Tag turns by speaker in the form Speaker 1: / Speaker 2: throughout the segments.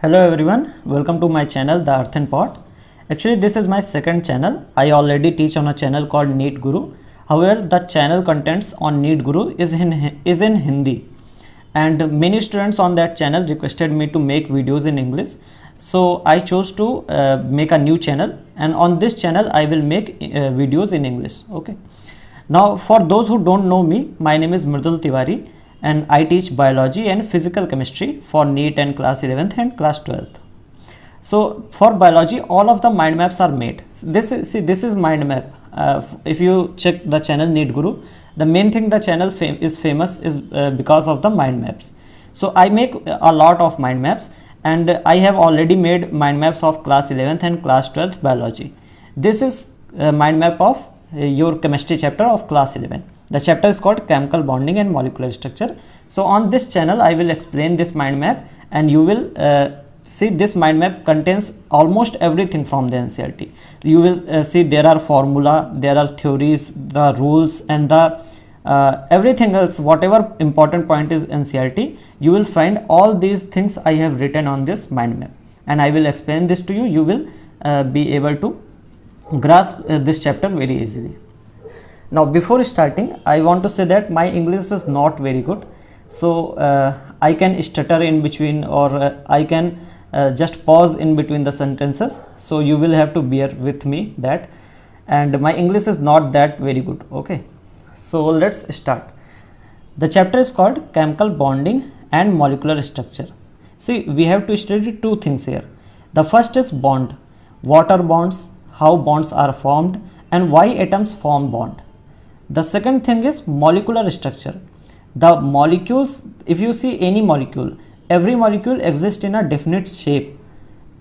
Speaker 1: Hello everyone, welcome to my channel The Earthen Pot. Actually this is my second channel. I already teach on a channel called NEET Guru. However, the channel contents on NEET Guru is in Hindi, and many students on that channel requested me to make videos in English. So I chose to make a new channel, and on this channel I will make videos in English. Okay. Now for those who don't know me, my name is Mridul Tiwari and I teach biology and physical chemistry for NEET and class 11th and class 12th. So for biology, all of the mind maps are made. This is mind map. If you check the channel NEET Guru, the main thing the channel is famous is because of the mind maps. So I make a lot of mind maps, and I have already made mind maps of class 11th and class 12th biology. This is mind map of your chemistry chapter of class 11. The chapter is called chemical bonding and molecular structure. So on this channel I will explain this mind map, and you will see this mind map contains almost everything from the NCERT. You will see there are formula, there are theories, the rules, and the everything else, whatever important point is NCERT, you will find all these things I have written on this mind map, and I will explain this to you. You will be able to grasp this chapter very easily. Now before starting, I want to say that my English is not very good, so I can stutter in between, or I can just pause in between the sentences, so you will have to bear with me that, and my English is not that very good. Okay, so let's start. The chapter is called chemical bonding and molecular structure. See, we have to study two things here. The first is bond. What are bonds, how bonds are formed, and why atoms form bond. The second thing is molecular structure. The molecules, if you see any molecule, every molecule exists in a definite shape.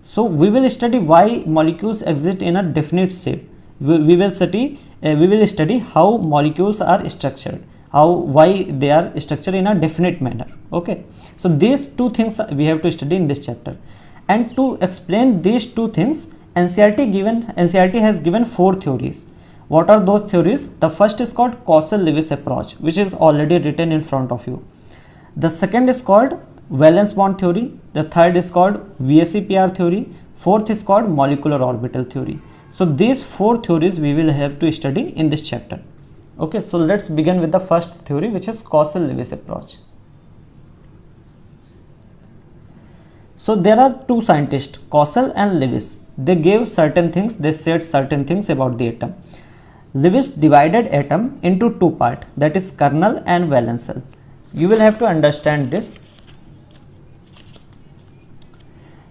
Speaker 1: So we will study why molecules exist in a definite shape. We will study how molecules are structured, why they are structured in a definite manner. Okay, so these two things we have to study in this chapter, and to explain these two things, NCERT has given 4 theories. What are those theories? The first is called Causal-Lewis approach, which is already written in front of you. The second is called valence bond theory. The third is called VSEPR theory. Fourth is called molecular orbital theory. So these 4 theories we will have to study in this chapter. Okay, so let's begin with the first theory, which is Causal-Lewis approach. So there are two scientists, Causal and Lewis. They gave certain things, they said certain things about the atom. Lewis divided atom into 2 parts, that is kernel and valence shell. You will have to understand this.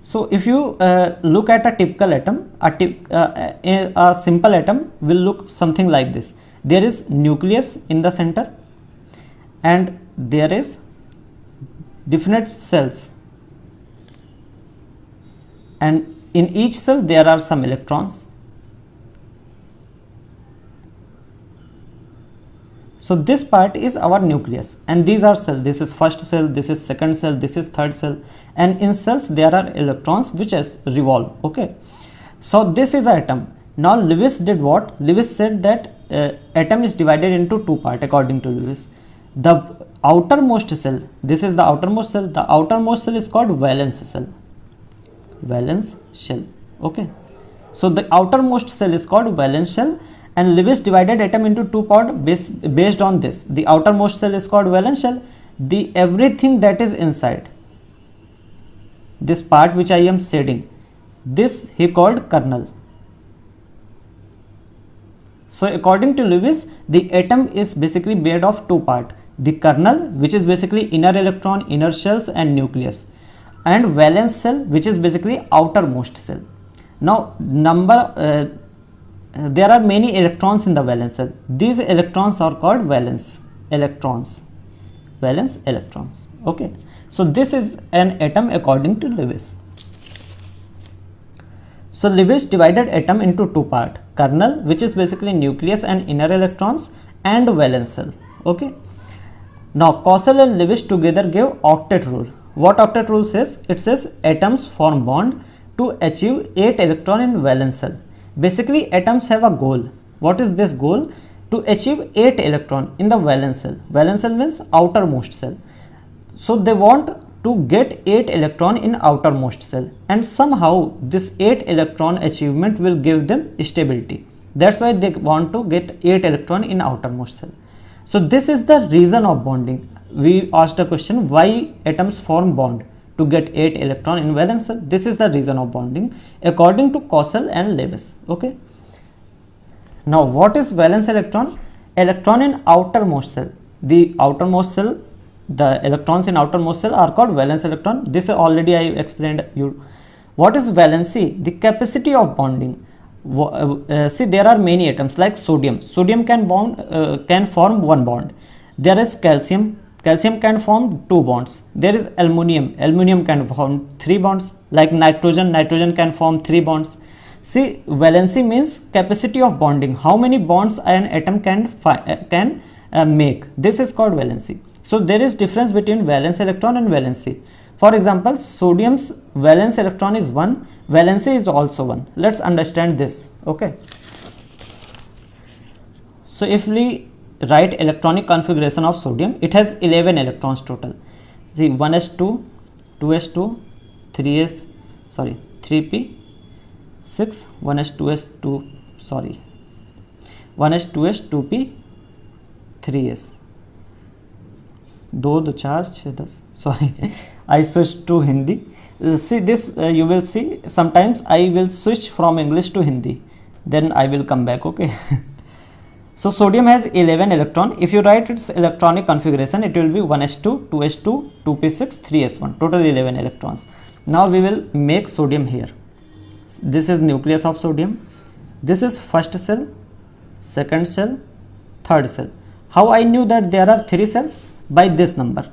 Speaker 1: So if you look at a typical atom, a simple atom will look something like this. There is nucleus in the center, and there is different cells, and in each cell there are some electrons. So this part is our nucleus, and these are cells. This is first cell, this is second cell, this is third cell, and in cells there are electrons which revolve. Okay, so this is an atom. Now Lewis did what? Lewis said that atom is divided into 2 parts according to Lewis. The outermost cell, this is the outermost cell. The outermost cell is called valence cell. Valence shell. Okay, so the outermost cell is called valence shell, and Lewis divided atom into 2 parts based on this. The outermost cell is called valence shell. The everything that is inside this part which I am shading, this he called kernel. So according to Lewis, the atom is basically made of 2 parts. The kernel, which is basically inner electron, inner shells and nucleus, and valence shell, which is basically outermost cell. Now there are many electrons in the valence shell. These electrons are called valence electrons. Valence electrons. Okay, so this is an atom according to Lewis. So Lewis divided atom into 2 parts: kernel, which is basically nucleus and inner electrons, and valence shell. Okay, now Causal and Lewis together gave octet rule. What octet rule says? It says atoms form bond to achieve 8 electron in valence shell. Basically atoms have a goal. What is this goal? To achieve 8 electron in the valence shell. Valence shell means outermost cell. So they want to get 8 electron in outermost cell, and somehow this 8 electron achievement will give them stability. That's why they want to get 8 electron in outermost cell. So this is the reason of bonding. We asked a question, why atoms form bond? To get 8 electron in valence cell. This is the reason of bonding according to Kossel and Lewis. Okay. Now what is valence electron? Electron in outermost cell. The outermost cell, the electrons in outermost cell are called valence electron. This already I explained you. What is valency? The capacity of bonding. See, there are many atoms like sodium. Sodium can form one bond. There is calcium. Calcium can form 2 bonds. There is aluminum. Aluminum can form 3 bonds. Like nitrogen. Nitrogen can form 3 bonds. See, valency means capacity of bonding. How many bonds an atom can make. This is called valency. So there is difference between valence electron and valency. For example, sodium's valence electron is 1, valency is also 1. Let's understand this. Okay. So if we write electronic configuration of sodium, it has 11 electrons total. See, 1s2, 2s2, 3p, 6, 1s2s2, 1s2s, 2p, 3s. 2, 2, 4, 6, 10. Sorry, I switched to Hindi. See this, you will see sometimes I will switch from English to Hindi, then I will come back. Okay. So sodium has 11 electron. If you write its electronic configuration, it will be 1s2, 2s2, 2p6, 3s1, total 11 electrons. Now we will make sodium here. This is nucleus of sodium. This is first cell, second cell, third cell. How I knew that there are 3 cells? By this number.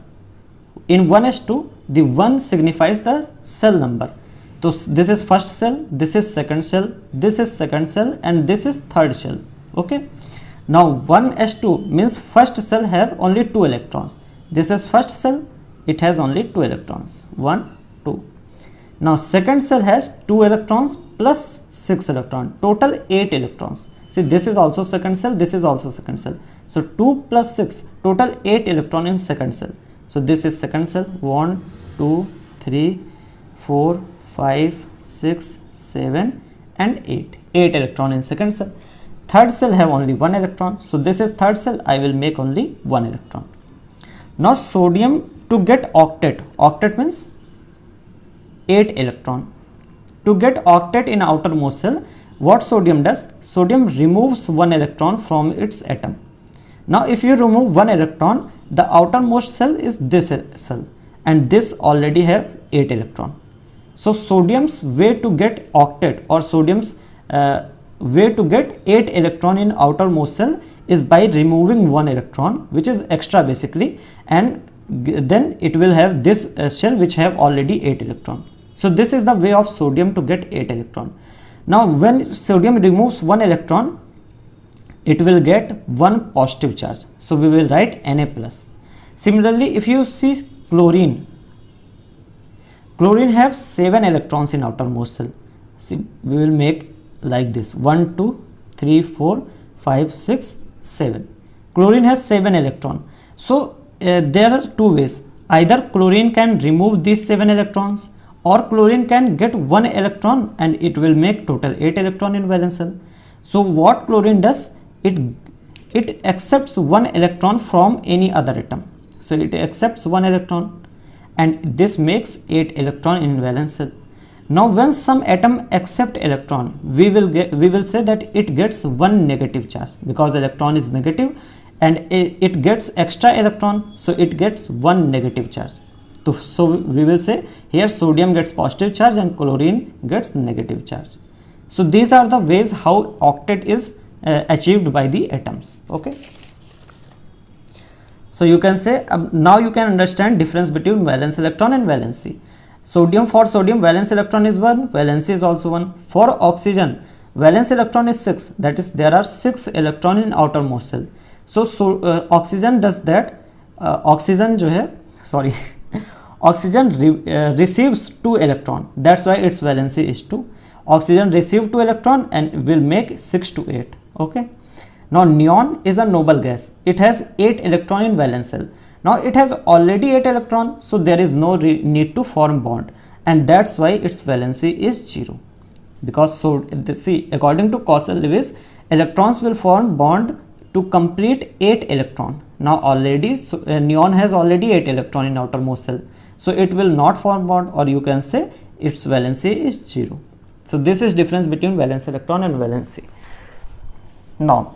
Speaker 1: In 1s2, the 1 signifies the cell number. So this is first cell, this is second cell, this is second cell, and this is third cell. Okay. Now 1s2 means first cell have only 2 electrons. This is first cell, it has only 2 electrons. 1, 2. Now second cell has 2 electrons plus 6 electrons. Total 8 electrons. See, this is also second cell, this is also second cell. So 2 plus 6, total 8 electron in second cell. So this is second cell, 1, 2, 3, 4, 5, 6, 7 and 8. 8 electron in second cell. Third cell have only 1 electron. So this is third cell, I will make only 1 electron. Now sodium, to get octet, octet means 8 electron. To get octet in outermost cell, what sodium does? Sodium removes 1 electron from its atom. Now if you remove 1 electron, the outermost cell is this cell, and this already have 8 electron. So sodium's way to get octet, or sodium's way to get 8 electron in outermost cell is by removing 1 electron, which is extra basically, and then it will have this shell which have already 8 electron. So this is the way of sodium to get 8 electron. Now when sodium removes 1 electron, it will get 1 positive charge. So we will write Na plus. Similarly, if you see chlorine, chlorine have 7 electrons in outermost cell. See, we will make like this: 1, 2, 3, 4, 5, 6, 7. Chlorine has 7 electrons. So there are 2 ways. Either chlorine can remove these 7 electrons, or chlorine can get 1 electron and it will make total 8 electron in valence cell. So what chlorine does? It accepts 1 electron from any other atom. So it accepts 1 electron, and this makes 8 electron in valence cell. Now when some atom accept electron, we will say that it gets 1 negative charge, because electron is negative and it gets extra electron, so it gets 1 negative charge. So we will say here sodium gets positive charge and chlorine gets negative charge. So these are the ways how octet is achieved by the atoms. Okay. So you can say, now you can understand difference between valence electron and valency. Sodium, for sodium valence electron is 1, valency is also 1. For oxygen, valence electron is 6, that is there are 6 electron in outermost cell. So oxygen does that, oxygen receives 2 electron, that's why its valency is 2. Oxygen receive 2 electron and will make 6 to 8. Okay. Now neon is a noble gas. It has 8 electron in valence cell. Now it has already 8 electron, so there is no need to form bond, and that's why its valency is 0. Because so see, according to Causal-Lewis, electrons will form bond to complete 8 electron. Now already neon has already 8 electron in outermost shell, so it will not form bond, or you can say its valency is 0. So this is difference between valence electron and valency. Now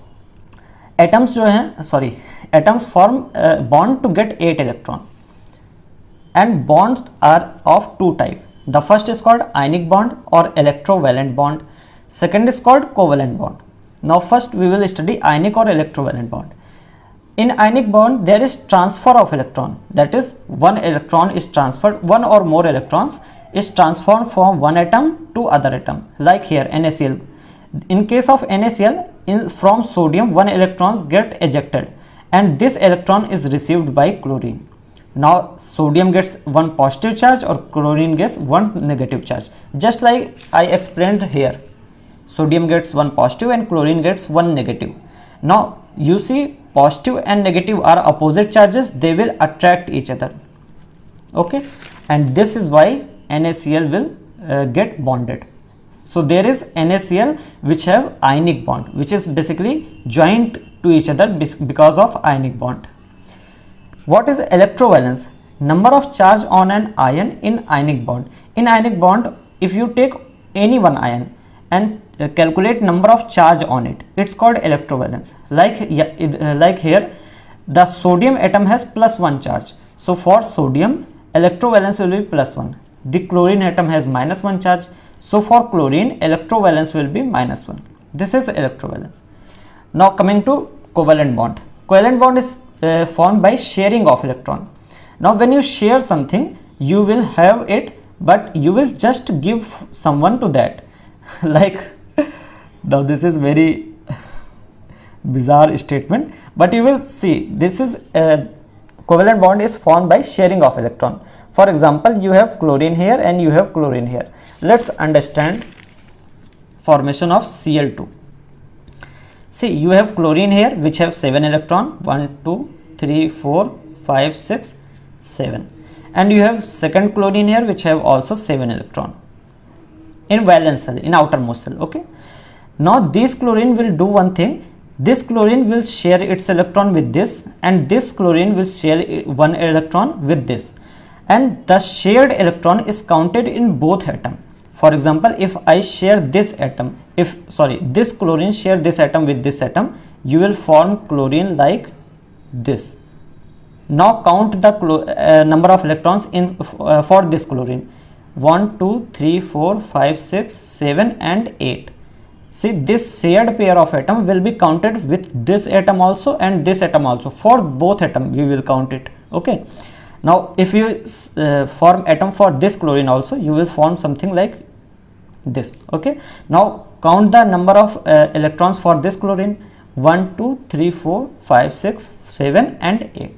Speaker 1: atoms जो हैं atoms form bond to get 8 electron, and bonds are of two type. The first is called ionic bond or electrovalent bond. Second is called covalent bond. Now first we will study ionic or electrovalent bond. In ionic bond there is transfer of electron, that is one electron is transferred, one or more electrons is transformed from one atom to other atom, like here NaCl. In case of NaCl, from sodium one electrons get ejected and this electron is received by chlorine. Now sodium gets one positive charge or chlorine gets one negative charge, just like I explained here. Sodium gets one positive and chlorine gets one negative. Now you see, positive and negative are opposite charges, they will attract each other, okay, and this is why NaCl will get bonded. So there is NaCl which have ionic bond, which is basically joined to each other because of ionic bond. What is electrovalence? Number of charge on an ion in ionic bond. In ionic bond, if you take any one ion and calculate number of charge on it, it's called electrovalence. Like here, the sodium atom has +1 charge. So for sodium, electrovalence will be +1. The chlorine atom has -1 charge. So for chlorine, electrovalence will be -1. This is electrovalence. Now coming to covalent bond. Covalent bond is formed by sharing of electron. Now when you share something, you will have it, but you will just give someone to that. Like, now this is very bizarre statement, but you will see this is covalent bond is formed by sharing of electron. For example, you have chlorine here and you have chlorine here. Let's understand formation of Cl2. See, you have chlorine here which have 7 electron, 1 2 3 4 5 6 7, and you have second chlorine here which have also 7 electron in valence cell, in outermost cell, okay. Now this chlorine will do one thing. This chlorine will share its electron with this, and this chlorine will share one electron with this, and the shared electron is counted in both atom. For example, if I share this atom, this chlorine share this atom with this atom, you will form chlorine like this. Now count the number of electrons in for this chlorine. 1 2 3 4 5 6 7 and 8. See, this shared pair of atom will be counted with this atom also and this atom also. For both atom we will count it, okay. Now if you form atom for this chlorine also, you will form something like this, okay. Now count the number of electrons for this chlorine. 1 2 3 4 5 6 7 and 8.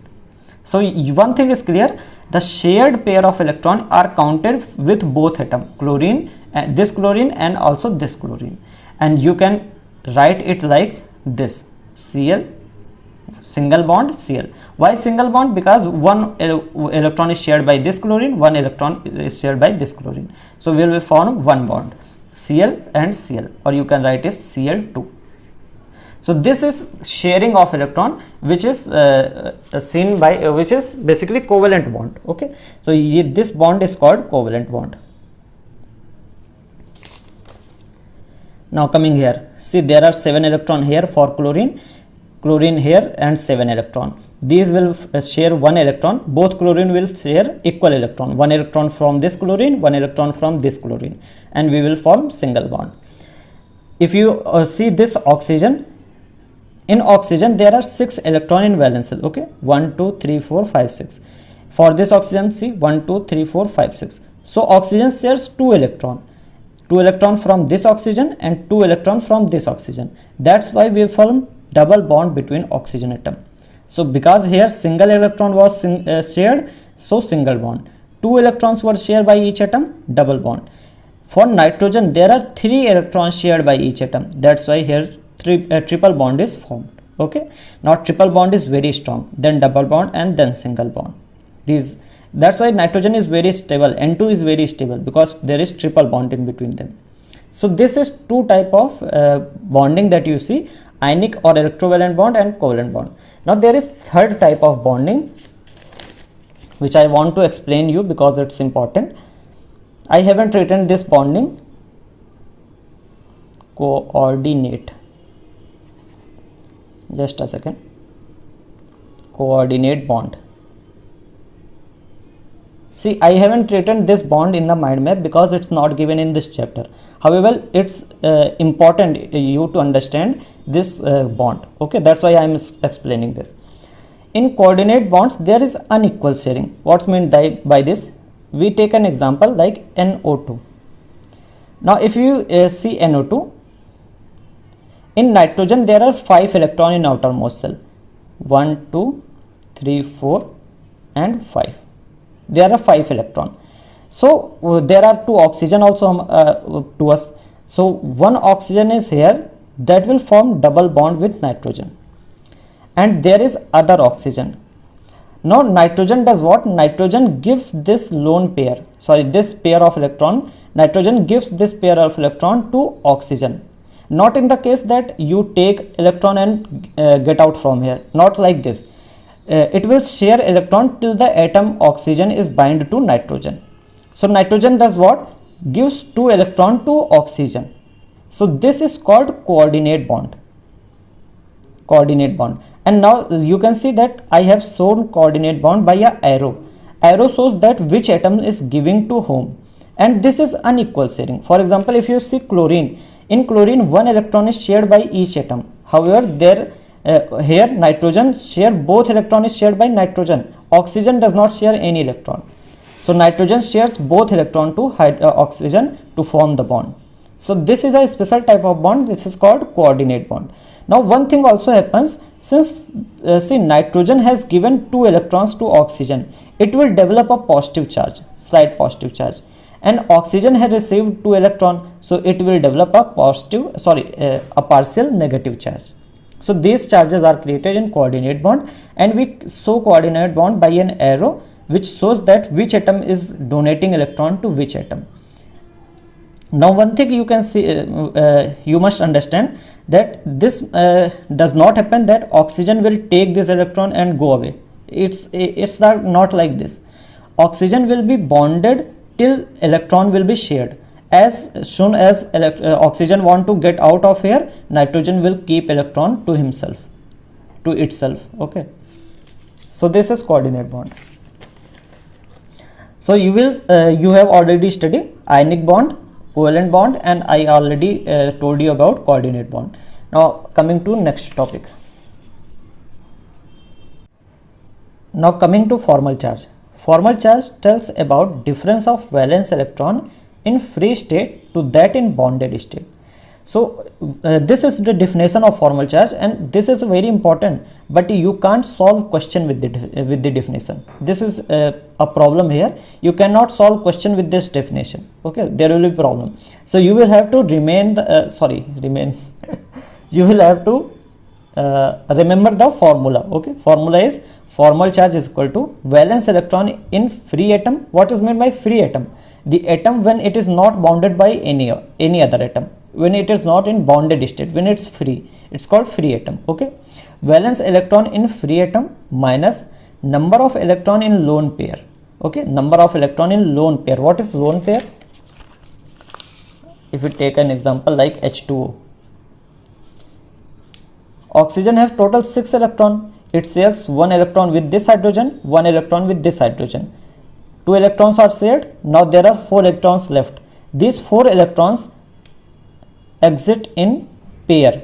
Speaker 1: So one thing is clear, the shared pair of electron are counted with both atom, chlorine, this chlorine and also this chlorine, and you can write it like this: Cl, single bond Cl. Why single bond? Because one electron is shared by this chlorine, one electron is shared by this chlorine, so we will form one bond, Cl and Cl, or you can write is Cl2. So this is sharing of electron, which is seen by which is basically covalent bond, okay. So this bond is called covalent bond. Now coming here, see, there are 7 electron here for chlorine here and 7 electron. These will share one electron. Both chlorine will share equal electron, one electron from this chlorine, one electron from this chlorine, and we will form single bond. If you see this oxygen, in oxygen there are 6 electron in valence shell, okay. 1 2 3 4 5 6. For this oxygen, see, 1 2 3 4 5 6. So oxygen shares 2 electron from this oxygen and 2 electron from this oxygen. That's why we form double bond between oxygen atom. So because here single electron was shared, so single bond. 2 electrons were shared by each atom, double bond. For nitrogen there are 3 electrons shared by each atom. That's why here triple bond is formed. Okay, now triple bond is very strong, then double bond, and then single bond. That's why nitrogen is very stable, N2 is very stable, because there is triple bond in between them. So this is two type of bonding that you see, ionic or electrovalent bond and covalent bond. Now there is third type of bonding which I want to explain you because it's important. I haven't written this bonding. Coordinate, just a second. Coordinate bond. See, I haven't written this bond in the mind map because it's not given in this chapter. However, it's important you to understand this bond. Okay, that's why I am explaining this. In coordinate bonds, there is unequal sharing. What's meant by this? We take an example like NO2. Now, if you see NO2, in nitrogen there are 5 electrons in outermost shell. 1, 2, 3, 4 and 5. There are 5 electrons. So there are 2 oxygen also to us. So one oxygen is here, that will form double bond with nitrogen, and there is other oxygen. Now nitrogen does what? Nitrogen gives this lone pair, this pair of electron. Nitrogen gives this pair of electron to oxygen. Not in the case that you take electron and get out from here, not like this. It will share electron till the atom oxygen is bind to nitrogen. So nitrogen does what? Gives 2 electron to oxygen. So this is called coordinate bond. Coordinate bond. And now you can see that I have shown coordinate bond by a arrow. Arrow shows that which atom is giving to whom. And this is unequal sharing. For example, if you see chlorine, in chlorine 1 electron is shared by each atom. However, here nitrogen share both electron is shared by nitrogen. Oxygen does not share any electron. So nitrogen shares both electron to oxygen to form the bond. So this is a special type of bond. This is called coordinate bond. Now one thing also happens, since see nitrogen has given 2 electrons to oxygen, it will develop a positive charge, slight positive charge, and oxygen has received 2 electrons, so it will develop a partial negative charge. So these charges are created in coordinate bond, and we show coordinate bond by an arrow which shows that which atom is donating electron to which atom. Now one thing you can see, you must understand that this does not happen that oxygen will take this electron and go away. It's not like this. Oxygen will be bonded till electron will be shared. As soon as oxygen want to get out of here, nitrogen will keep electron to himself, to itself. Okay, so this is coordinate bond. So you have already studied ionic bond, covalent bond, and I already told you about coordinate bond. Now coming to next topic. Now coming to formal charge. Formal charge tells about difference of valence electron in free state to that in bonded state. So this is the definition of formal charge, and this is very important, but you can't solve question with the definition. This is a problem here. You cannot solve question with this definition. Okay, there will be problem. So you will have to you will have to remember the formula. Okay, formula is formal charge is equal to valence electron in free atom. What is meant by free atom? The atom when it is not bounded by any other atom, when it is not in bonded state, when it's free, it's called free atom. Okay, valence electron in free atom minus number of electron in lone pair. Okay, number of electron in lone pair. What is lone pair? If you take an example like H2O, oxygen have total 6 electron. It shares 1 electron with this hydrogen, 1 electron with this hydrogen. 2 electrons are shared. Now there are 4 electrons left. These 4 electrons exist in pair.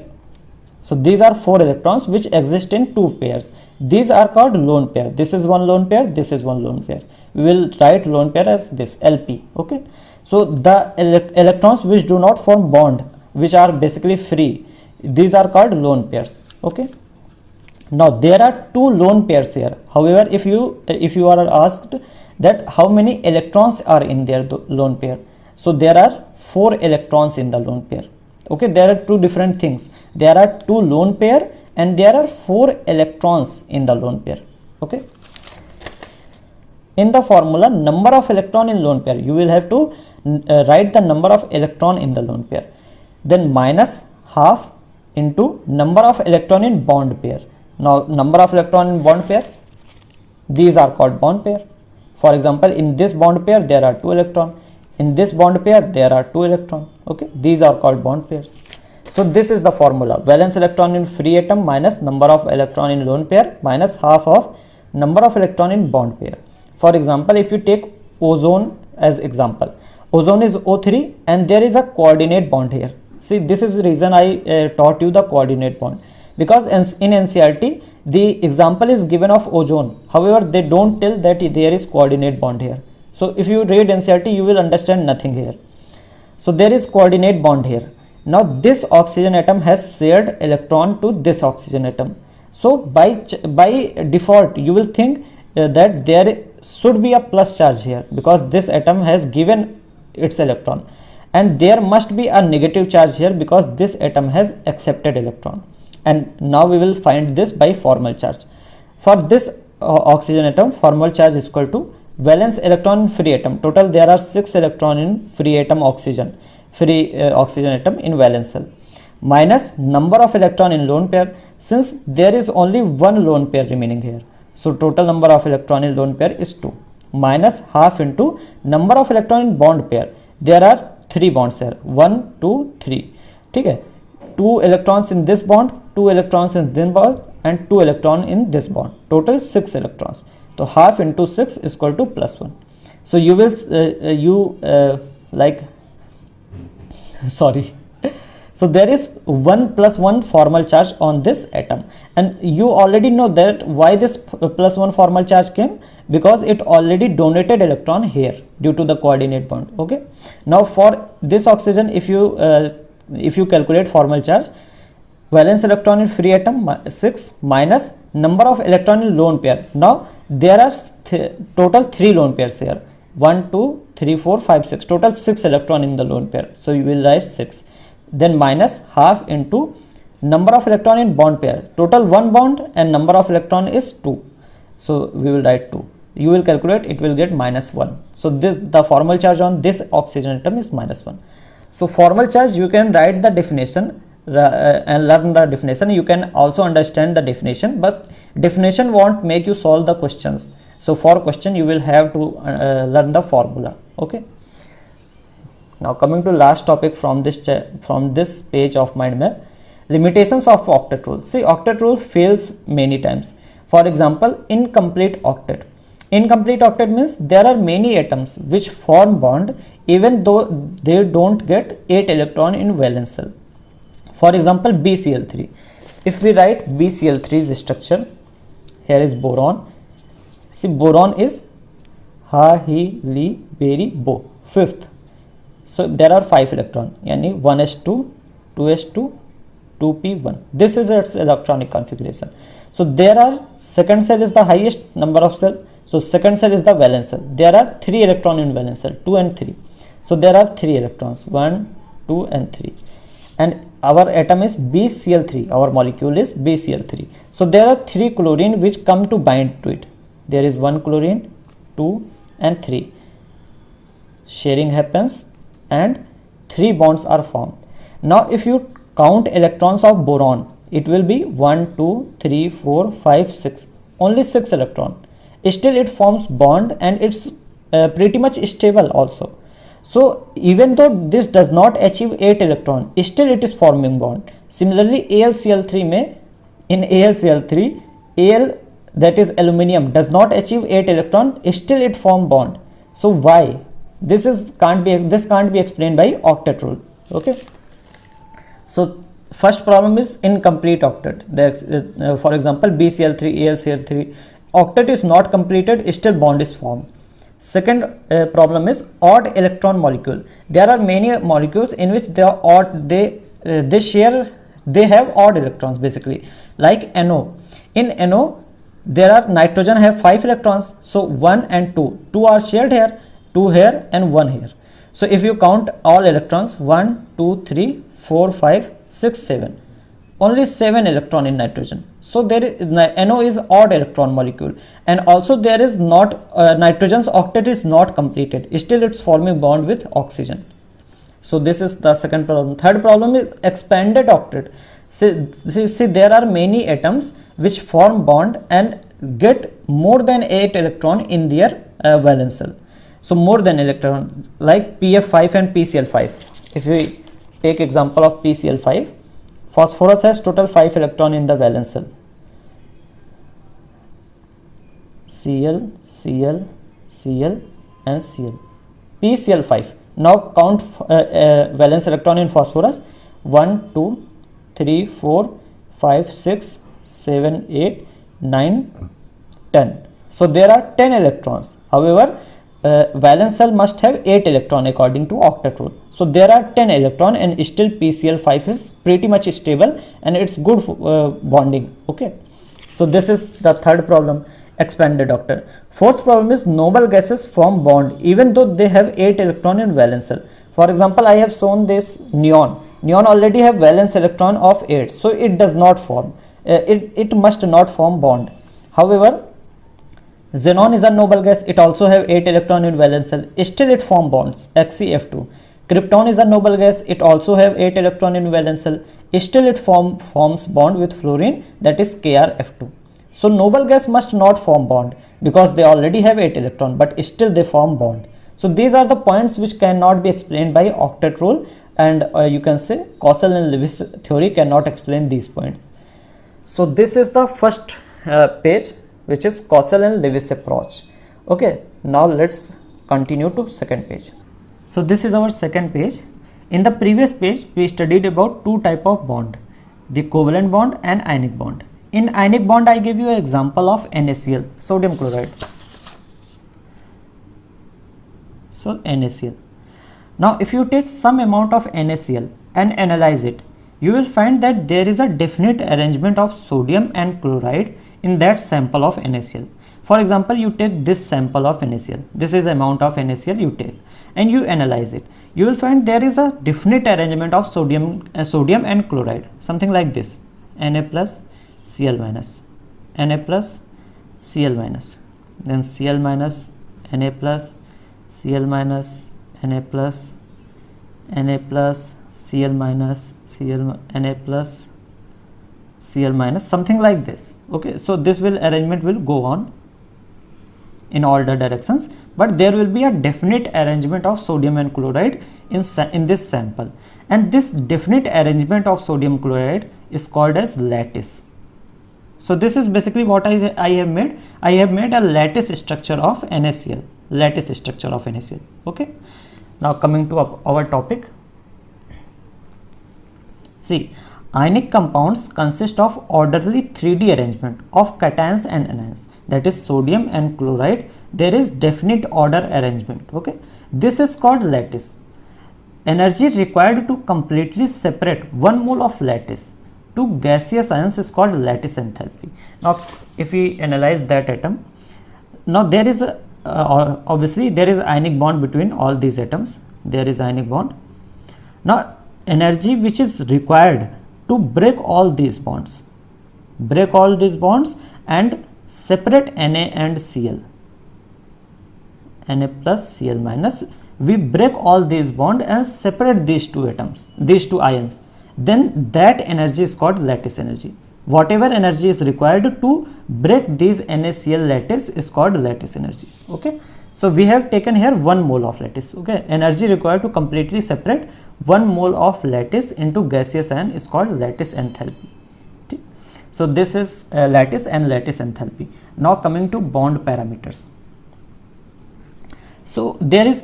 Speaker 1: So these are 4 electrons which exist in 2 pairs. These are called lone pair. This is one lone pair, this is one lone pair. We will write lone pair as this LP. Okay, so the electrons which do not form bond, which are basically free, these are called lone pairs. Okay, now there are 2 lone pairs here. However, if you are asked that how many electrons are in their lone pair, so there are 4 electrons in the lone pair. Okay, there are 2 different things. There are 2 lone pair and there are 4 electrons in the lone pair. Okay. In the formula number of electron in lone pair, you will have to write the number of electron in the lone pair, then minus half into number of electron in bond pair. Now number of electron in bond pair, these are called bond pair. For example, in this bond pair there are 2 electron, in this bond pair there are 2 electron. Okay, these are called bond pairs. So this is the formula: valence electron in free atom minus number of electron in lone pair minus half of number of electron in bond pair. For example, if you take ozone as example, ozone is O3 and there is a coordinate bond here. See, this is the reason I taught you the coordinate bond, because in NCERT the example is given of ozone, however they don't tell that there is coordinate bond here. So if you read NCERT you will understand nothing here. So there is coordinate bond here. Now this oxygen atom has shared electron to this oxygen atom. So by default you will think that there should be a plus charge here, because this atom has given its electron, and there must be a negative charge here because this atom has accepted electron. And now we will find this by formal charge. For this oxygen atom, formal charge is equal to valence electron in free atom. Total there are 6 electron in free atom oxygen, oxygen atom in valence shell, minus number of electron in lone pair, since there is only one lone pair remaining here. So total number of electron in lone pair is 2, minus half into number of electron in bond pair. There are 3 bonds here, 1 2 3. Okay, 2 electrons in this bond, 2 electrons in this bond, and 2 electron in this bond. Total 6 electrons. So half into 6 is equal to plus 1. So you will so there is 1 plus 1 formal charge on this atom, and you already know that why this plus 1 formal charge came, because it already donated electron here due to the coordinate bond. Okay, now for this oxygen, if you calculate formal charge, valence electron in free atom 6 minus number of electron in lone pair. Now there are total 3 lone pairs here, 1 2 3 4 5 6, total 6 electron in the lone pair. So you will write 6, then minus half into number of electron in bond pair. Total 1 bond and number of electron is 2, so we will write 2. You will calculate, it will get minus 1. So the formal charge on this oxygen atom is minus 1. So formal charge, you can write the definition and learn the definition. You can also understand the definition, but definition won't make you solve the questions. So for question you will have to learn the formula. Okay. Now coming to last topic from this page of mind map, limitations of octet rule. See, octet rule fails many times. For example, incomplete octet. Incomplete octet means there are many atoms which form bond even though they don't get 8 electron in valence shell. For example, BCl3. If we write BCl3's structure, here is boron. See, boron is Ha, He, Li, Beri, Bo, 5th. So there are 5 electrons, yani 1s2, 2s2, 2p1. This is its electronic configuration. So there are, second cell is the highest number of cell. So second cell is the valence shell. There are 3 electrons in valence shell, 2 and 3. So there are 3 electrons, 1, 2 and 3. And our atom is BCl3, our molecule is BCl3. So there are 3 chlorine which come to bind to it. There is 1 chlorine, 2 and 3. Sharing happens and 3 bonds are formed. Now if you count electrons of boron, it will be 1, 2, 3, 4, 5, 6. Only 6 electrons. Still it forms bond and it's pretty much stable also. So even though this does not achieve 8 electron, still it is forming bond. Similarly, AlCl3 may, in AlCl3, Al, that is aluminium, does not achieve 8 electron, still it form bond. So why? This can't be explained by octet rule. Okay. So first problem is incomplete octet. For example, BCl3, AlCl3, octet is not completed, still bond is formed. Second problem is odd electron molecule. There are many molecules in which they are odd, they have odd electrons basically, like NO. In NO there are nitrogen have 5 electrons, so 1 and 2 are shared here, 2 here and 1 here. So if you count all electrons, 1 2 3 4 5 6 7, only 7 electron in nitrogen. So there is NO is odd electron molecule, and also there is not nitrogen's octet is not completed, still it's forming bond with oxygen. So this is the second problem. Third problem is expanded octet. See there are many atoms which form bond and get more than 8 electron in their valence shell. So more than electron, like PF5 and PCl5. If we take example of PCl5, phosphorus has total 5 electron in the valence shell. Cl, Cl, Cl and Cl. PCl5. Now count valence electron in phosphorus. 1, 2, 3, 4, 5, 6, 7, 8, 9, 10. So there are 10 electrons. However, valence shell must have 8 electron according to octet rule. So there are 10 electron and still PCl5 is pretty much stable and it's good bonding. Okay. So this is the third problem, expanded octet. Fourth problem is noble gases form bond even though they have 8 electron in valence shell. For example, I have shown this neon. Neon already have valence electron of 8, so it does not form. It must not form bond. However, xenon is a noble gas. It also have 8 electron in valence shell. Still it form bonds. XeF2. Krypton is a noble gas. It also have 8 electron in valence shell. Still it forms bond with fluorine, that is KrF2. So noble gas must not form bond because they already have 8 electron, but still they form bond. So these are the points which cannot be explained by octet rule, and you can say Coshel and Lewis theory cannot explain these points. So this is the first page, which is Coshel and Lewis approach. Okay, now let's continue to second page. So this is our second page. In the previous page we studied about two type of bond, the covalent bond and ionic bond. In ionic bond I give you an example of NaCl, sodium chloride. So NaCl. Now if you take some amount of NaCl and analyze it, you will find that there is a definite arrangement of sodium and chloride in that sample of NaCl. For example, you take this sample of NaCl. This is amount of NaCl you take and you analyze it. You will find there is a definite arrangement of sodium and chloride, something like this: Na plus, Cl minus, Na plus, Cl minus, then Cl minus, Na plus, Cl minus, Na plus, Na plus, Cl minus, Na plus, Cl minus, something like this. Okay, so this arrangement will go on in all the directions, but there will be a definite arrangement of sodium and chloride in this sample, and this definite arrangement of sodium chloride is called as lattice. So this is basically what I have made. I have made a lattice structure of NaCl. Okay, now coming to our topic. See, ionic compounds consist of orderly 3D arrangement of cations and anions, that is sodium and chloride. There is definite order arrangement. Okay, this is called lattice. Energy required to completely separate 1 mole of lattice to gaseous ions is called lattice enthalpy. Now if we analyze that atom, now there is obviously there is ionic bond between all these atoms. There is ionic bond. Now energy which is required to break all these bonds and separate Na and Cl, Na plus, Cl minus, we break all these bonds and separate these two atoms, these two ions, then that energy is called lattice energy. Whatever energy is required to break these NaCl lattice is called lattice energy. Okay, so we have taken here 1 mole of lattice. Okay, energy required to completely separate 1 mole of lattice into gaseous ion is called lattice enthalpy. Okay. So this is lattice and lattice enthalpy. Now coming to bond parameters. So there is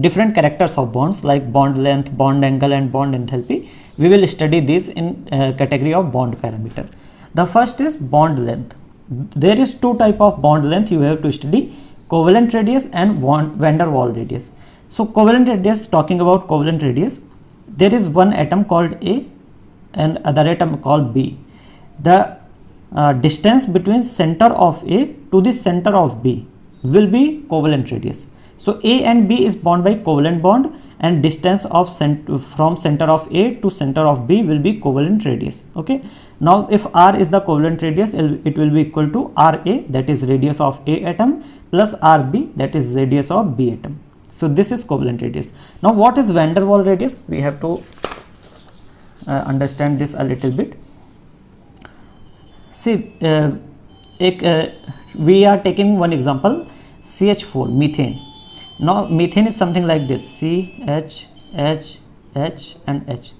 Speaker 1: different characters of bonds like bond length, bond angle and bond enthalpy. We will study these in category of bond parameter. The first is bond length. There is two type of bond length you have to study: covalent radius and van der Waals radius. So covalent radius, talking about covalent radius, there is one atom called A and other atom called B. The distance between center of A to the center of B will be covalent radius. So A and B is bound by covalent bond, and distance of from center of A to center of B will be covalent radius. Okay, now if R is the covalent radius, it will be equal to Ra, that is radius of A atom, plus Rb, that is radius of B atom. So this is covalent radius. Now what is van der Waals radius? We have to understand this a little bit. See, we are taking one example, CH4, methane. Now methane is something like this, CH, H, H and H.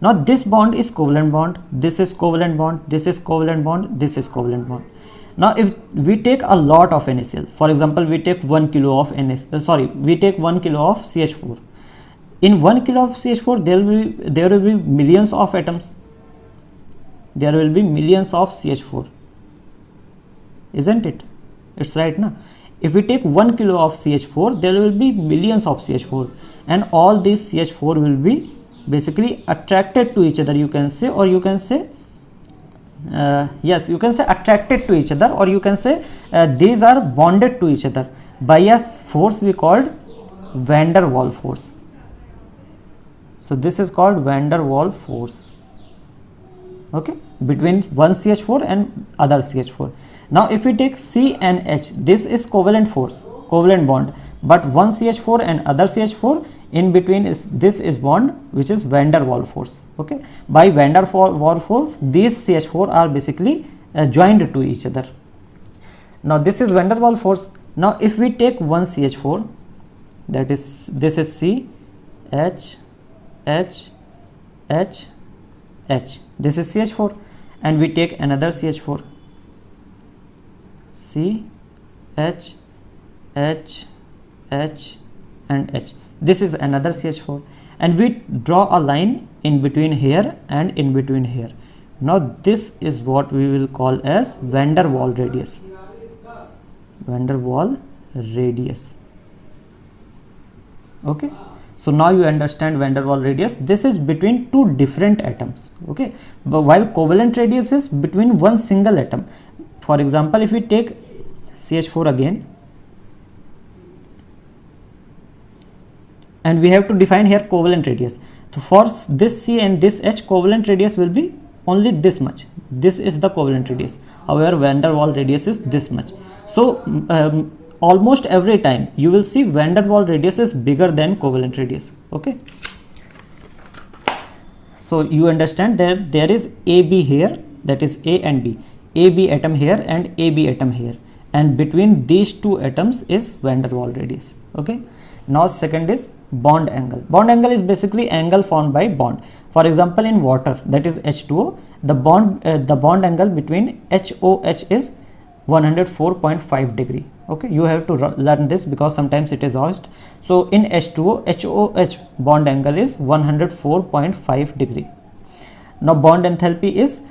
Speaker 1: Now this bond is covalent bond, this is covalent bond, this is covalent bond, this is covalent bond. Now if we take a lot of NaCl, for example we take 1 kilo of we take 1 kilo of CH4. In 1 kilo of CH4 there will be millions of atoms. There will be millions of CH4, isn't it? It's right now. If we take 1 kilo of CH4, there will be millions of CH4, and all these CH4 will be basically attracted to each other, you can say, or you can say yes, you can say attracted to each other, or you can say these are bonded to each other by a force we called van der Waals force. So this is called van der Waals force, okay, between one CH4 and other CH4. Now if we take C and H, this is covalent force, covalent bond, but one CH4 and other CH4, in between this is bond which is van der Waals force. Okay, by van der Waals force these CH4 are basically joined to each other. Now this is van der Waals force. Now if we take one CH4, that is, this is C, H, H, H, H, this is CH4, and we take another CH4, C, H, H, H and H, this is another CH4, and we draw a line in between here and in between here. Now this is what we will call as van der Waals radius, van der Waals radius. Okay, so now you understand van der Waals radius. This is between two different atoms, okay, but while covalent radius is between one single atom. For example, if we take CH4 again, and we have to define here covalent radius. So for this C and this H, covalent radius will be only this much. This is the covalent radius. However, van der Waals radius is this much. So almost every time you will see van der Waals radius is bigger than covalent radius. Okay. So you understand that there is AB here, that is A and B. AB atom here and AB atom here, and between these two atoms is van der Waals radius. Okay. Now second is bond angle. Bond angle is basically angle formed by bond. For example, in water, that is H2O, the bond angle between HOH is 104.5 degree. Okay, you have to learn this because sometimes it is asked. So in H2O, HOH bond angle is 104.5 degree. Now bond enthalpy is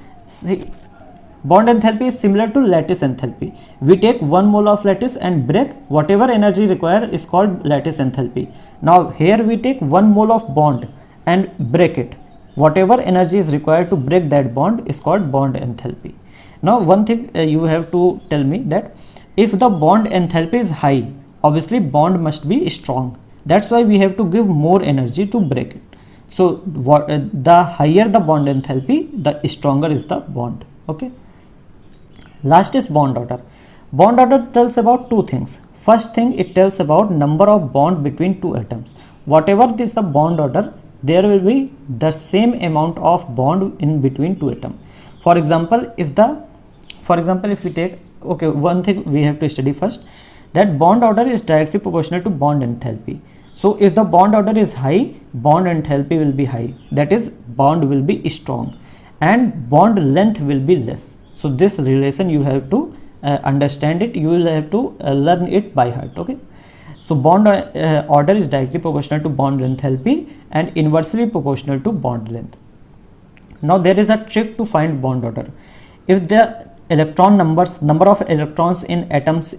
Speaker 1: similar to lattice enthalpy. We take 1 mole of lattice and break, whatever energy required is called lattice enthalpy. Now here we take 1 mole of bond and break it. Whatever energy is required to break that bond is called bond enthalpy. Now one thing you have to tell me that if the bond enthalpy is high, obviously bond must be strong. That's why we have to give more energy to break it. So the higher the bond enthalpy, the stronger is the bond. Okay. Last is bond order. Bond order tells about two things. First thing, it tells about number of bond between two atoms. Whatever is the bond order, there will be the same amount of bond in between two atoms. For example, if we take, okay, one thing we have to study first, that bond order is directly proportional to bond enthalpy. So if the bond order is high, bond enthalpy will be high, that is bond will be strong, and bond length will be less. So this relation you have to understand it, you will have to learn it by heart. Okay, so bond order is directly proportional to bond enthalpy and inversely proportional to bond length. Now there is a trick to find bond order. If the number of electrons in atoms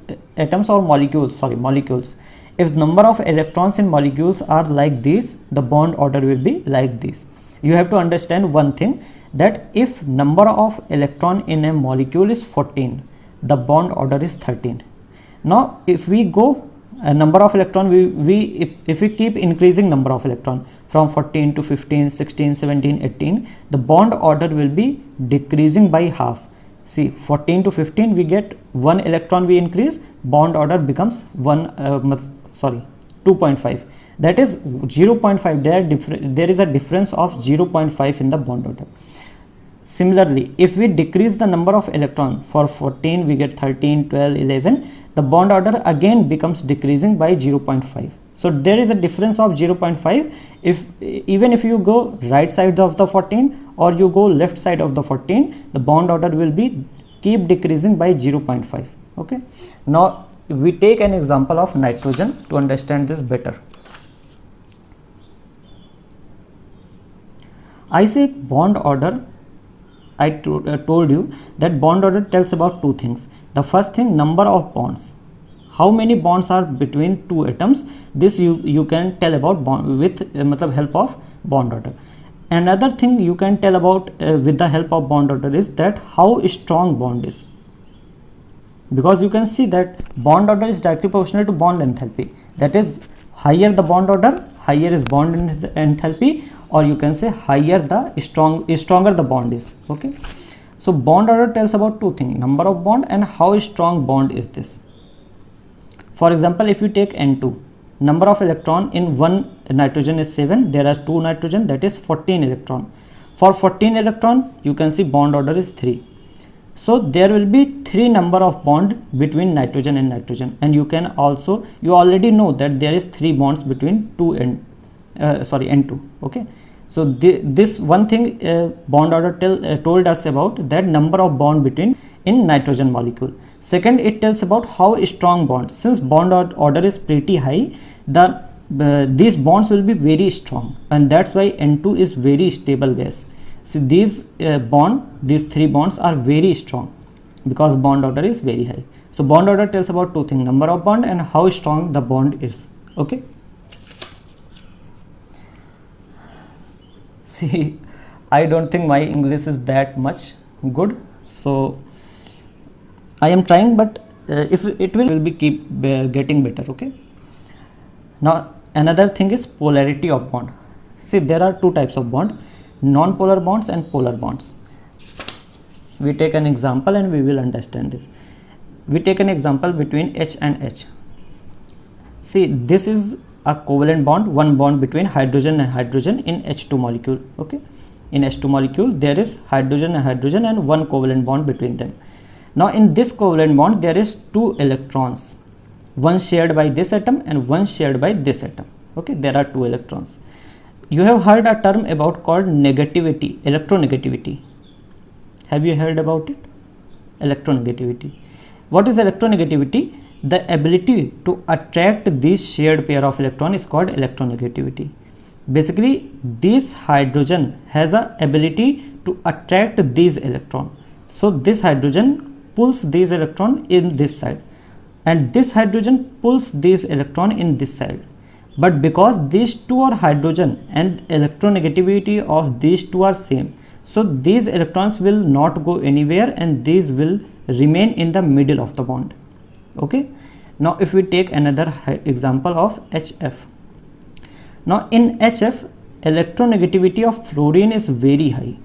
Speaker 1: or molecules, if number of electrons in molecules are like this, the bond order will be like this. You have to understand one thing, that if number of electron in a molecule is 14, the bond order is 13. Now if we go number of electron, if we keep increasing number of electron from 14 to 15, 16, 17, 18, the bond order will be decreasing by half. See, 14 to 15 we get 1 electron we increase, bond order becomes 2.5. That is 0.5. There is a difference of 0.5 in the bond order. Similarly, if we decrease the number of electron, for 14 we get 13, 12, 11, the bond order again becomes decreasing by 0.5. So there is a difference of 0.5. Even if you go right side of the 14 or you go left side of the 14, the bond order will be keep decreasing by 0.5. Okay. Now we take an example of nitrogen to understand this better. I say bond order. I told you that bond order tells about two things. The first thing, number of bonds. How many bonds are between two atoms? This you can tell about bond with help of bond order. Another thing you can tell about with the help of bond order is that how strong bond is. Because you can see that bond order is directly proportional to bond enthalpy. That is, higher the bond order, higher is bond enthalpy, or you can say higher the stronger the bond is. Okay. So bond order tells about two things, number of bond and how strong bond is this. For example, if you take N2, number of electron in one nitrogen is 7, there are 2 nitrogen, that is 14 electron. For 14 electron, you can see bond order is 3. So there will be 3 number of bond between nitrogen and nitrogen, and you already know that there is 3 bonds between N2. Okay. So this one thing bond order told us about, that number of bond between in nitrogen molecule. Second, it tells about how strong bond. Since bond order is pretty high, these bonds will be very strong, and that's why N2 is very stable gas. So these 3 bonds are very strong because bond order is very high. So bond order tells about two things, number of bond and how strong the bond is. Okay. See, I don't think my English is that much good, so I am trying, but if it will be keep getting better. Okay. Now another thing is polarity of bond. See, there are 2 types of bond, non-polar bonds and polar bonds. We take an example and we will understand this. We take an example between H and H. See, this is a covalent bond, one bond between hydrogen and hydrogen in H2 molecule. Okay. In H2 molecule, there is hydrogen and hydrogen and one covalent bond between them. Now in this covalent bond, there is 2 electrons, one shared by this atom and one shared by this atom. Okay, there are 2 electrons. You have heard a term about called negativity, electronegativity. Have you heard about it? Electronegativity. What is electronegativity? The ability to attract this shared pair of electron is called electronegativity. Basically, this hydrogen has a ability to attract these electron. So this hydrogen pulls these electron in this side, and this hydrogen pulls this electron in this side. But because these 2 are hydrogen and electronegativity of these 2 are same, so these electrons will not go anywhere and these will remain in the middle of the bond. Okay. Now if we take another example of HF. Now in HF, electronegativity of fluorine is very high.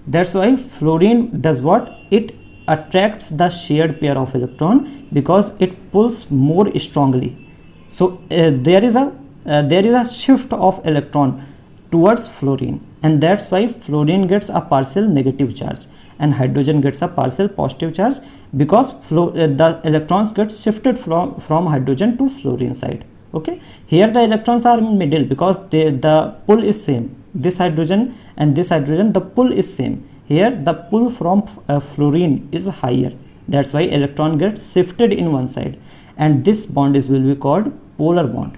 Speaker 1: That's why fluorine does what? It attracts the shared pair of electron because it pulls more strongly. So there is a shift of electron towards fluorine, and that's why fluorine gets a partial negative charge and hydrogen gets a partial positive charge, because the electrons get shifted from hydrogen to fluorine side. Okay. Here the electrons are in middle because the pull is same. This hydrogen and this hydrogen, the pull is same. Here the pull from fluorine is higher. That's why electron gets shifted in one side, and this bond will be called polar bond.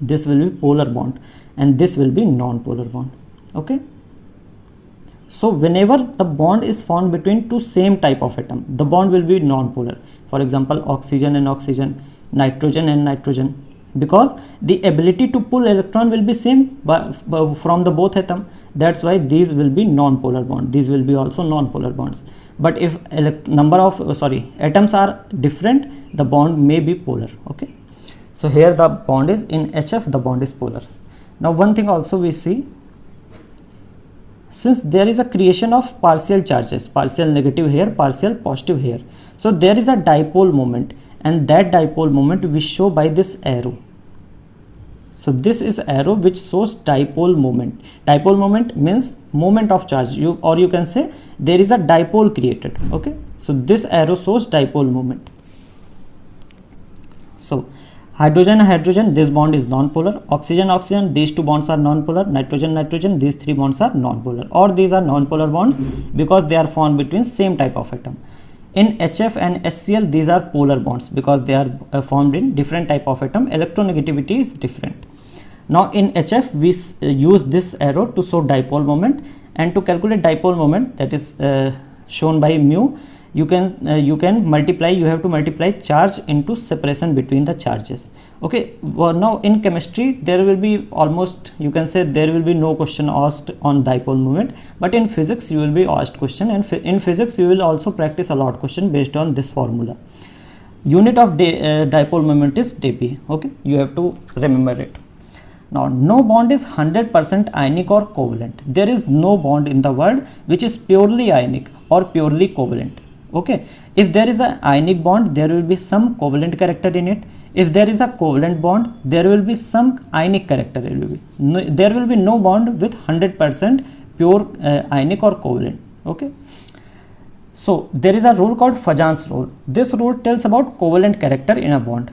Speaker 1: This will be polar bond and this will be non-polar bond. Okay. So whenever the bond is formed between 2 same type of atom, the bond will be non-polar. For example, oxygen and oxygen, nitrogen and nitrogen, because the ability to pull electron will be same from the both atom. That's why these will be non-polar bond. These will be also non-polar bonds. But if atoms are different, the bond may be polar. Okay. So here the bond is in HF, the bond is polar. Now one thing also we see, since there is a creation of partial charges, partial negative here, partial positive here, so there is a dipole moment, and that dipole moment we show by this arrow. So this is arrow which shows dipole moment. Dipole moment means moment of charge, or you can say there is a dipole created. Okay, so this arrow shows dipole moment. So hydrogen and hydrogen, this bond is non-polar. Oxygen oxygen, these two bonds are non-polar. Nitrogen nitrogen, these three bonds are non-polar, or these are non-polar bonds because they are formed between same type of atom. In HF and HCl, these are polar bonds because they are formed in different type of atom. Electronegativity is different. Now in HF we use this arrow to show dipole moment, and to calculate dipole moment, that is shown by mu, you can multiply, you have to multiply charge into separation between the charges. Okay, well, now in chemistry there will be almost, you can say there will be no question asked on dipole moment, but in physics you will be asked question, and in physics you will also practice a lot question based on this formula. Unit of dipole moment is dB. Okay, you have to remember it. Now no bond is 100% ionic or covalent. There is no bond in the world which is purely ionic or purely covalent. Okay, if there is an ionic bond, there will be some covalent character in it. If there is a covalent bond, there will be some ionic character. There will be no bond with 100% pure ionic or covalent. Okay, so there is a rule called Fajans rule. This rule tells about covalent character in a bond.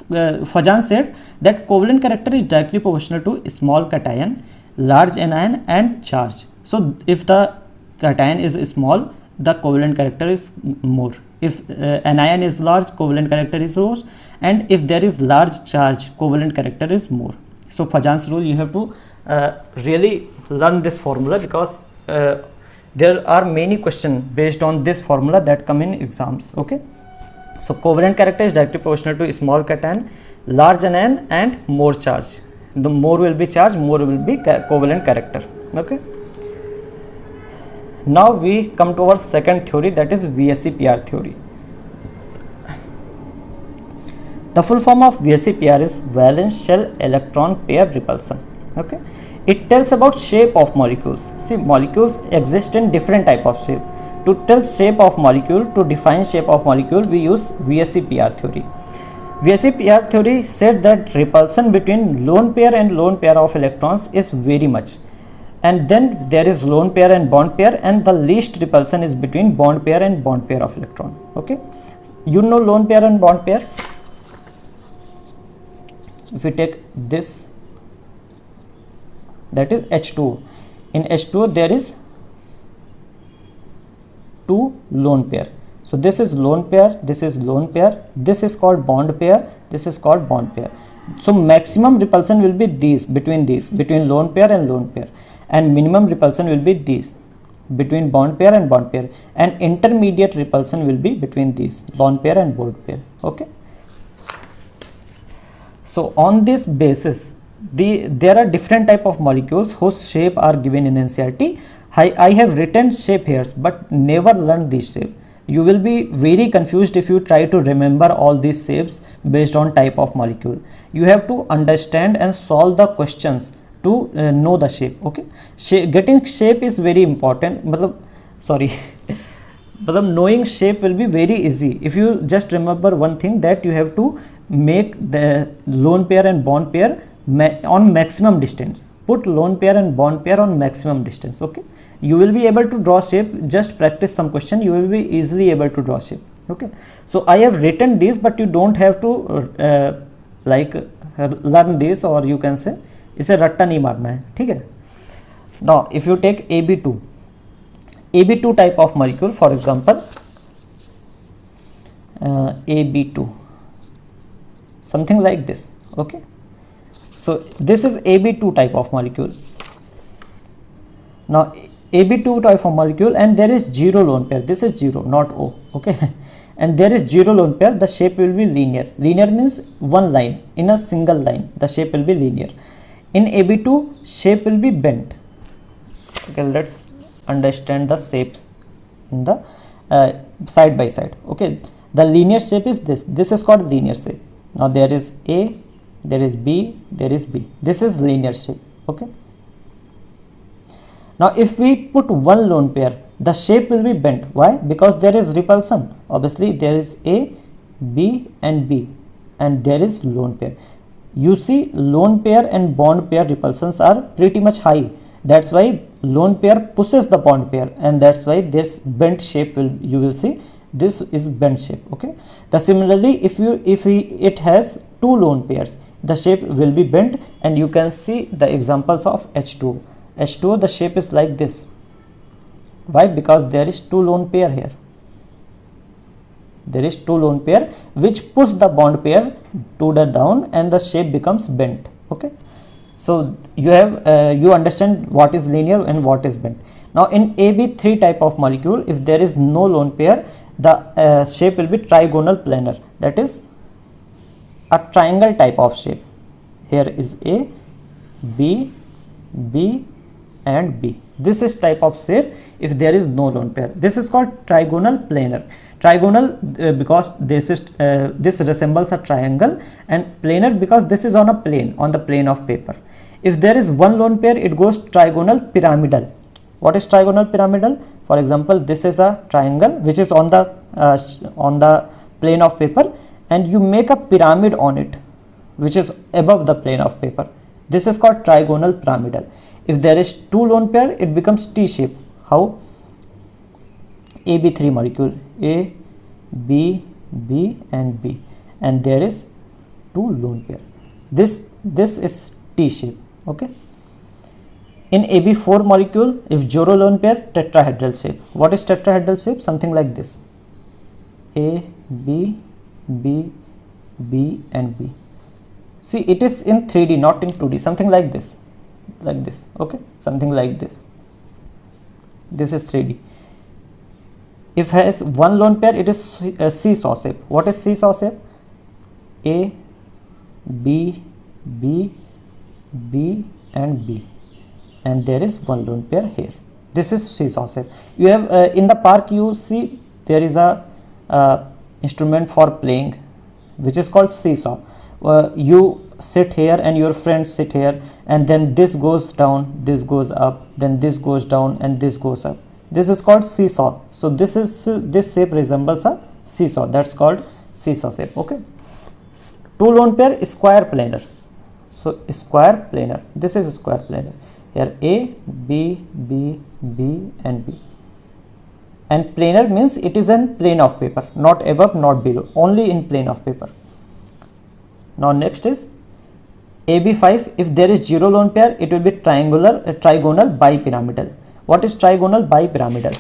Speaker 1: Fajan said that covalent character is directly proportional to small cation, large anion, and charge. So if the cation is small, the covalent character is more. If anion is large, covalent character is more, and if there is large charge, covalent character is more. So Fajan's rule, you have to really learn this formula, because there are many questions based on this formula that come in exams. Okay, so covalent character is directly proportional to small cation, large anion, and more charge. The more will be charge, more will be covalent character. Okay, now we come to our second theory, that is VSEPR theory. The full form of VSEPR is valence shell electron pair repulsion. Okay, it tells about shape of molecules. See, molecules exist in different type of shape. To tell shape of molecule, to define shape of molecule, we use VSEPR theory. VSEPR theory said that repulsion between lone pair and lone pair of electrons is very much, and then there is lone pair and bond pair, and the least repulsion is between bond pair and bond pair of electron. Okay, you know lone pair and bond pair. If we take this, that is H2O. In H2O there is two lone pair. So this is lone pair, this is lone pair, this is called bond pair, this is called bond pair. So maximum repulsion will be these, between lone pair and lone pair, and minimum repulsion will be these, between bond pair and bond pair, and intermediate repulsion will be between these, lone pair and bond pair. Okay, so on this basis, there are different type of molecules whose shape are given in NCERT. I have written shape here but never learned this shape. You will be very confused if you try to remember all these shapes based on type of molecule. You have to understand and solve the questions to know the shape. Okay, getting shape is very important. Knowing shape will be very easy if you just remember one thing, that you have to make the lone pair and bond pair on maximum distance. Put lone pair and bond pair on maximum distance. Okay, you will be able to draw shape. Just practice some question, you will be easily able to draw shape. Okay, so I have written this, but you don't have to learn this, or you can say इसे रट्टा नहीं मारना है. ठीक है. Now if you take AB2 type of molecule, for example AB2, something like this. Okay, so this is AB2 type of molecule. Now AB2 type of molecule, and there is zero lone pair. This is zero, not O. Okay, and there is zero lone pair. The shape will be linear. Linear means one line, in a single line the shape will be linear. In AB2, shape will be bent. Okay, let's understand the shapes in the side by side. Okay, the linear shape is this. This is called linear shape. Now there is A, there is B, there is B. This is linear shape. Okay. Now if we put one lone pair, the shape will be bent. Why? Because there is repulsion. Obviously there is A, B and B, and there is lone pair. You see, lone pair and bond pair repulsions are pretty much high. That's why lone pair pushes the bond pair, and that's why this bent shape you will see this is bent shape. Okay. Similarly, if it has two lone pairs, the shape will be bent, and you can see the examples of H2O. H2O, the shape is like this. Why? Because there is two lone pair here. There is two lone pair which push the bond pair to the down, and the shape becomes bent. Okay. So you understand what is linear and what is bent. Now in AB3 type of molecule, if there is no lone pair, the shape will be trigonal planar. That is a triangle type of shape. Here is A, B, B and B. This is type of shape if there is no lone pair. This is called trigonal planar. Trigonal because this resembles a triangle, and planar because this is on a plane, on the plane of paper. If there is one lone pair, it goes trigonal pyramidal. What is trigonal pyramidal? For example, this is a triangle which is on the plane of paper, and you make a pyramid on it which is above the plane of paper. This is called trigonal pyramidal. If there is two lone pair, it becomes T shape. How? AB3 molecule, A, B, B and B, and there is two lone pair. This is T shape. Okay. In AB4 molecule, if zero lone pair, tetrahedral shape. What is tetrahedral shape? Something like this. A, B, B, B and B. See, it is in 3D, not in 2D. Something like this. Like this. Okay. Something like this. This is 3D. If has one lone pair, it is a seesaw shape. What is seesaw shape? A, B, B, B and B, and there is one lone pair here. This is seesaw shape. You have in the park, you see there is a instrument for playing which is called seesaw. You sit here and your friends sit here, and then this goes down, this goes up, then this goes down and this goes up. This is called seesaw. So this shape resembles a seesaw. That's called seesaw shape. Okay. Two lone pair, square planar. So square planar. This is square planar. Here A, B, B, B and B. And planar means it is in plane of paper, not above, not below, only in plane of paper. Now next is AB5. If there is zero lone pair, it will be trigonal bipyramidal. What is trigonal bipyramidal?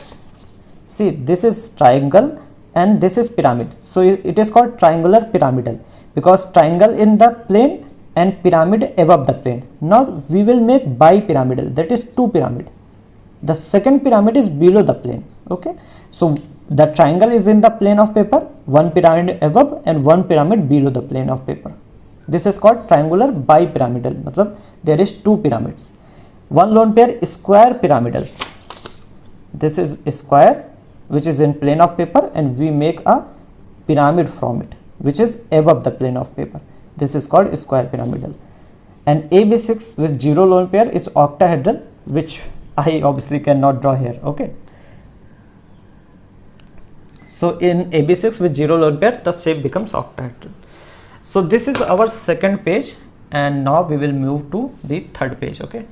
Speaker 1: See, this is triangle and this is pyramid. So it is called triangular pyramidal because triangle in the plane and pyramid above the plane. Now we will make bipyramidal, that is two pyramid. The second pyramid is below the plane. Okay. So the triangle is in the plane of paper, one pyramid above and one pyramid below the plane of paper. This is called triangular bipyramidal. Matlab there is two pyramids. One lone pair, square pyramidal. This is a square which is in plane of paper, and we make a pyramid from it which is above the plane of paper. This is called square pyramidal. And AB6 with zero lone pair is octahedral, which I obviously cannot draw here. Okay. So in AB6 with zero lone pair, the shape becomes octahedral. So this is our second page, and now we will move to the third page. Okay.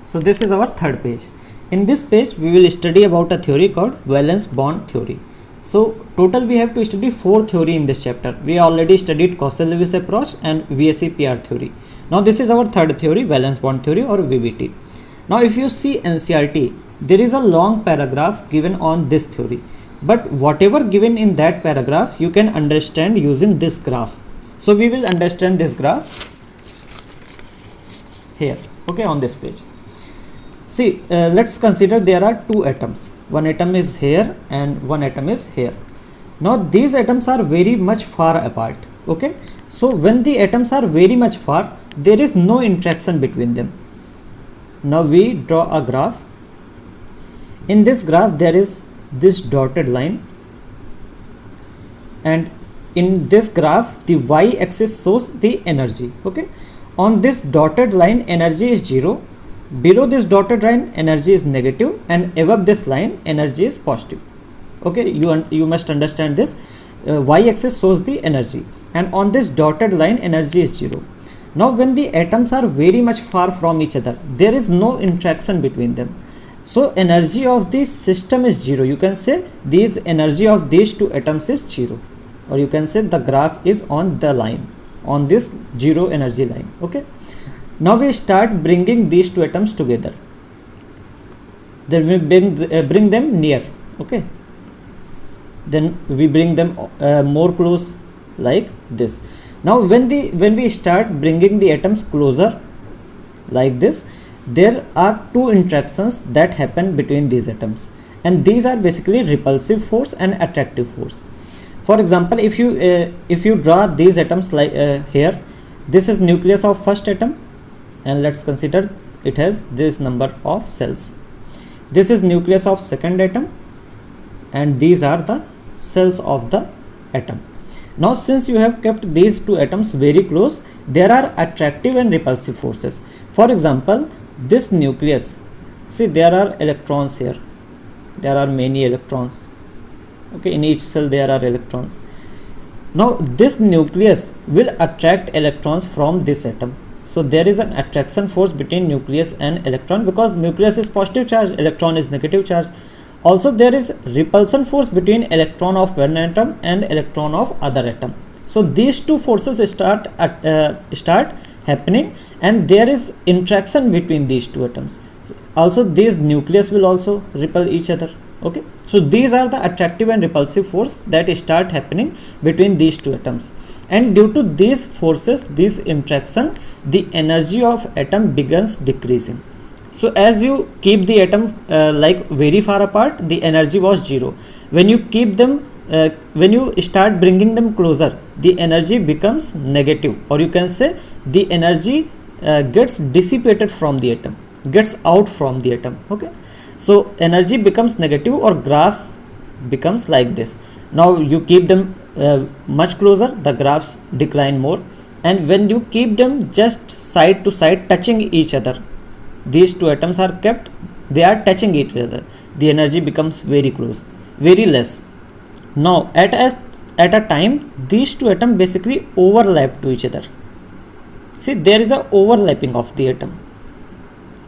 Speaker 1: So this is our third page. In this page, we will study about a theory called valence bond theory. So total we have to study 4 theory in this chapter. We already studied Cauchy-Lewis approach and VSEPR theory. Now this is our third theory, valence bond theory or VBT. Now if you see NCERT, there is a long paragraph given on this theory. But whatever given in that paragraph, you can understand using this graph. So we will understand this graph here, okay, on this page. See, let's consider there are two atoms. One atom is here and one atom is here. Now these atoms are very much far apart. Okay. So when the atoms are very much far, there is no interaction between them. Now we draw a graph. In this graph, there is this dotted line. and in this graph the y-axis shows the energy. Okay, on this dotted line energy is 0, below this dotted line energy is negative, and above this line energy is positive. Okay, you must understand this. Y-axis shows the energy, and on this dotted line energy is 0. Now when the atoms are very much far from each other, there is no interaction between them, so energy of the system is 0. You can say this energy of these two atoms is 0, or you can say the graph is on the line, on this 0 energy line. Okay, now we start bringing these two atoms together, then we bring them near. Okay, then we bring them more close like this. Now when we start bringing the atoms closer like this, there are two interactions that happen between these atoms, and these are basically repulsive force and attractive force. For example, if you draw these atoms like here, this is nucleus of first atom, and let's consider it has this number of cells. This is nucleus of second atom, and these are the cells of the atom. Now since you have kept these two atoms very close, there are attractive and repulsive forces. For example, this nucleus, see there are electrons here, there are many electrons. Okay, in each cell there are electrons. Now this nucleus will attract electrons from this atom, so there is an attraction force between nucleus and electron, because nucleus is positive charge, electron is negative charge. Also there is repulsion force between electron of one atom and electron of other atom. So these two forces start happening, and there is interaction between these two atoms. Also these nucleus will also repel each other. Okay, so these are the attractive and repulsive force that start happening between these two atoms, and due to these forces, this interaction, the energy of atom begins decreasing. So as you keep the atom like very far apart, the energy was 0. When you keep them when you start bringing them closer, the energy becomes negative, or you can say the energy gets dissipated from the atom, gets out from the atom. Okay, so energy becomes negative, or graph becomes like this. Now you keep them much closer, the graphs decline more, and when you keep them just side to side touching each other, these two atoms are kept, they are touching each other, the energy becomes very close, very less. Now at a time, these two atoms basically overlap to each other. See, there is a overlapping of the atom.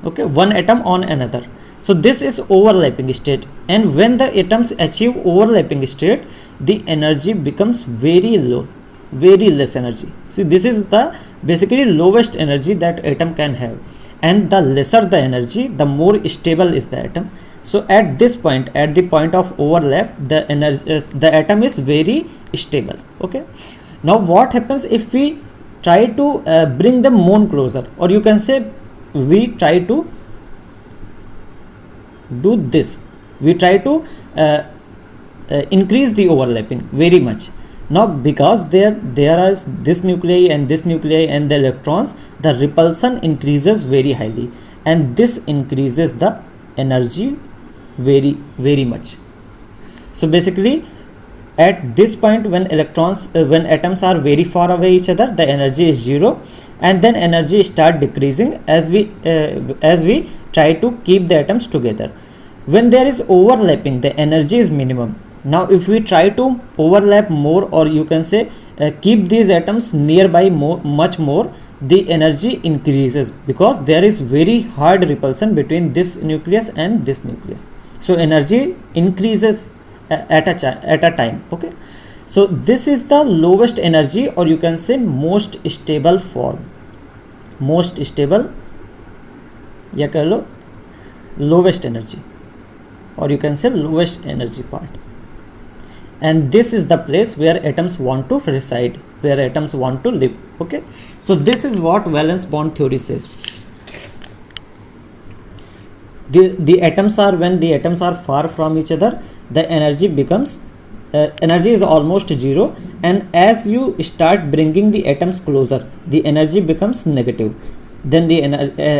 Speaker 1: Okay, one atom on another. So this is overlapping state, and when the atoms achieve overlapping state, the energy becomes very low, very less energy. See, this is the basically lowest energy that atom can have, and the lesser the energy, the more stable is the atom. So at this point, at the point of overlap, the atom is very stable. Okay, now what happens if we try to bring them more closer, or you can say we try to do this, we try to increase the overlapping very much. Now because there is this nuclei and this nuclei and the electrons, the repulsion increases very highly, and this increases the energy very much. So basically at this point, when when atoms are very far away each other, the energy is 0, and then energy start decreasing as we try to keep the atoms together. When there is overlapping, the energy is minimum. Now if we try to overlap more, or you can say keep these atoms nearby much more, the energy increases, because there is very hard repulsion between this nucleus and this nucleus. So energy increases at a time. Okay, so this is the lowest energy, or you can say most stable form, most stable, या कह लो lowest energy, or you can say lowest energy part. And this is the place where atoms want to reside, where atoms want to live. Okay, so this is what valence bond theory says. The atoms are, when the atoms are far from each other, the energy becomes energy is almost 0, and as you start bringing the atoms closer, the energy becomes negative. Then the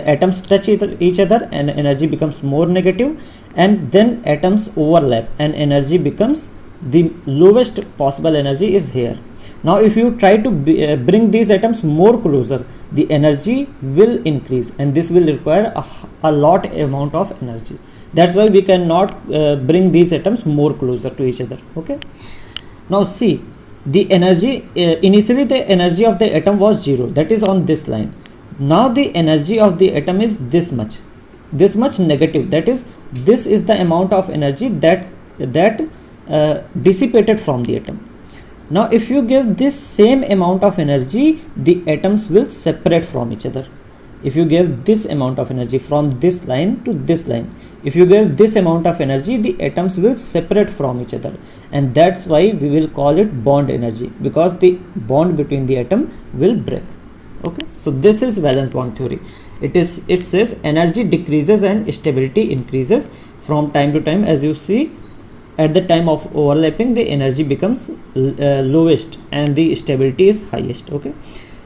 Speaker 1: atoms touch each other and energy becomes more negative, and then atoms overlap and energy becomes the lowest possible energy is here. Now if you try to bring these atoms more closer, the energy will increase, and this will require a lot amount of energy. That's why we cannot bring these atoms more closer to each other. Okay, now see, the energy initially the energy of the atom was 0, that is on this line. Now the energy of the atom is this much negative, that is, this is the amount of energy that dissipated from the atom. Now if you give this same amount of energy, the atoms will separate from each other. If you give this amount of energy from this line to this line, if you give this amount of energy, the atoms will separate from each other, and that's why we will call it bond energy, because the bond between the atom will break. Okay, so this is valence bond theory. It says energy decreases and stability increases from time to time. As you see, at the time of overlapping, the energy becomes lowest and the stability is highest. Okay,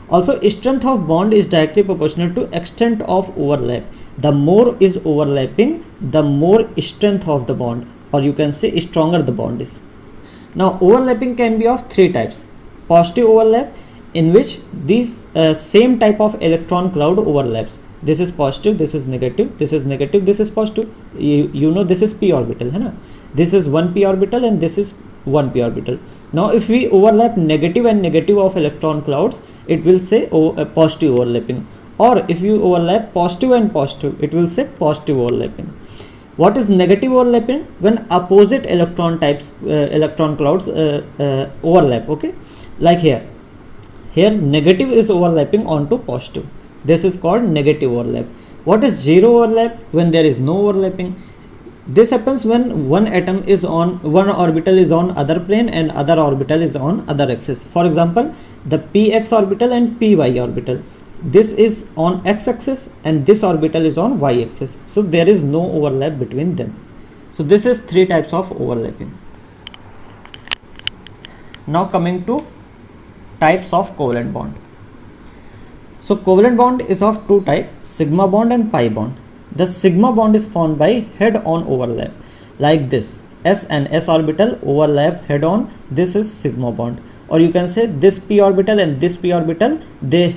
Speaker 1: also strength of bond is directly proportional to extent of overlap. The more is overlapping, the more strength of the bond, or you can say stronger the bond is. Now overlapping can be of three types. Positive overlap, in which these same type of electron cloud overlaps. This is positive, this is negative, this is negative, this is positive. You know this is p orbital, है ना? This is one p orbital and this is one p orbital. Now if we overlap negative and negative of electron clouds, it will say positive overlapping. Or if you overlap positive and positive, it will say positive overlapping. What is negative overlapping? When opposite electron types, electron clouds overlap. Okay, like here negative is overlapping onto positive. This is called negative overlap. What is zero overlap? When there is no overlapping. This happens when one atom is on, one orbital is on other plane and other orbital is on other axis. For example, the px orbital and py orbital. This is on x axis and this orbital is on y axis. So there is no overlap between them. So this is three types of overlapping. Now coming to types of covalent bond. So covalent bond is of two types, sigma bond and pi bond. The sigma bond is formed by head-on overlap, like this. S and s orbital overlap head-on. This is sigma bond. Or you can say this p orbital and this p orbital, they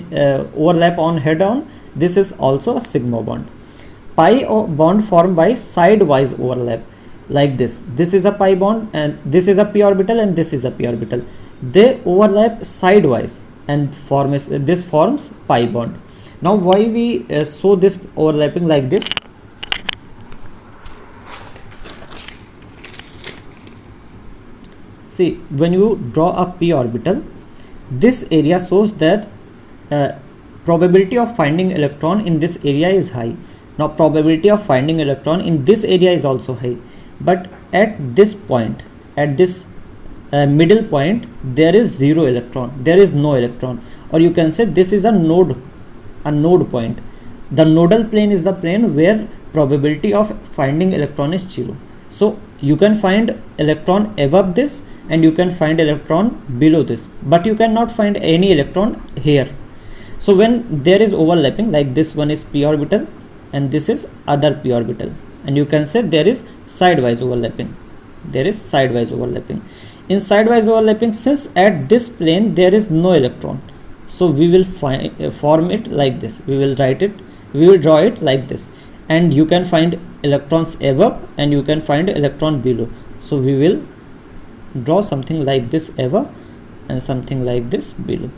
Speaker 1: overlap on head-on. This is also a sigma bond. Pi bond formed by side-wise overlap, like this. This is a pi bond and this is a p orbital and this is a p orbital. They overlap sidewise and this forms pi bond. Now why we show this overlapping like this? See, when you draw a p orbital, this area shows that probability of finding electron in this area is high. Now probability of finding electron in this area is also high, but at this point, at this middle point, there is zero electron, there is no electron, or you can say this is a node point. The nodal plane is the plane where probability of finding electron is 0. So you can find electron above this and you can find electron below this, but you cannot find any electron here. So when there is overlapping, like this one is p orbital and this is other p orbital, and you can say there is sidewise overlapping. There is sidewise overlapping. In sidewise overlapping, since at this plane there is no electron, so we will form it like this. We will draw it like this, and you can find electrons above and you can find electron below. So we will draw something like this above and something like this below.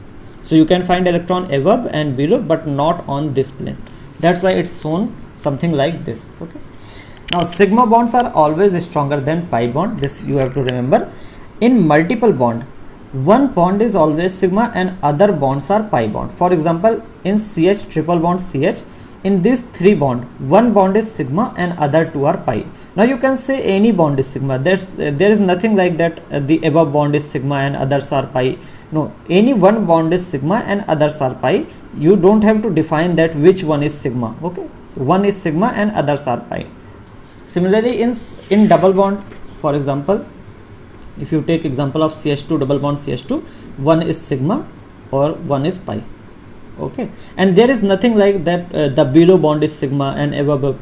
Speaker 1: So you can find electron above and below, but not on this plane. That's why it's shown something like this. Okay. Now sigma bonds are always stronger than pi bond. This you have to remember. In multiple bond, one bond is always sigma and other bonds are pi bond. For example, in CH triple bond CH, in these three bond, one bond is sigma and other two are pi. Now you can say any bond is sigma. There is nothing like that the above bond is sigma and others are pi. No, any one bond is sigma and others are pi. You don't have to define that which one is sigma. Okay, one is sigma and others are pi. Similarly, in double bond, for example, if you take example of CH2 double bond CH2, one is sigma or one is pi. Okay, and there is nothing like that the below bond is sigma and above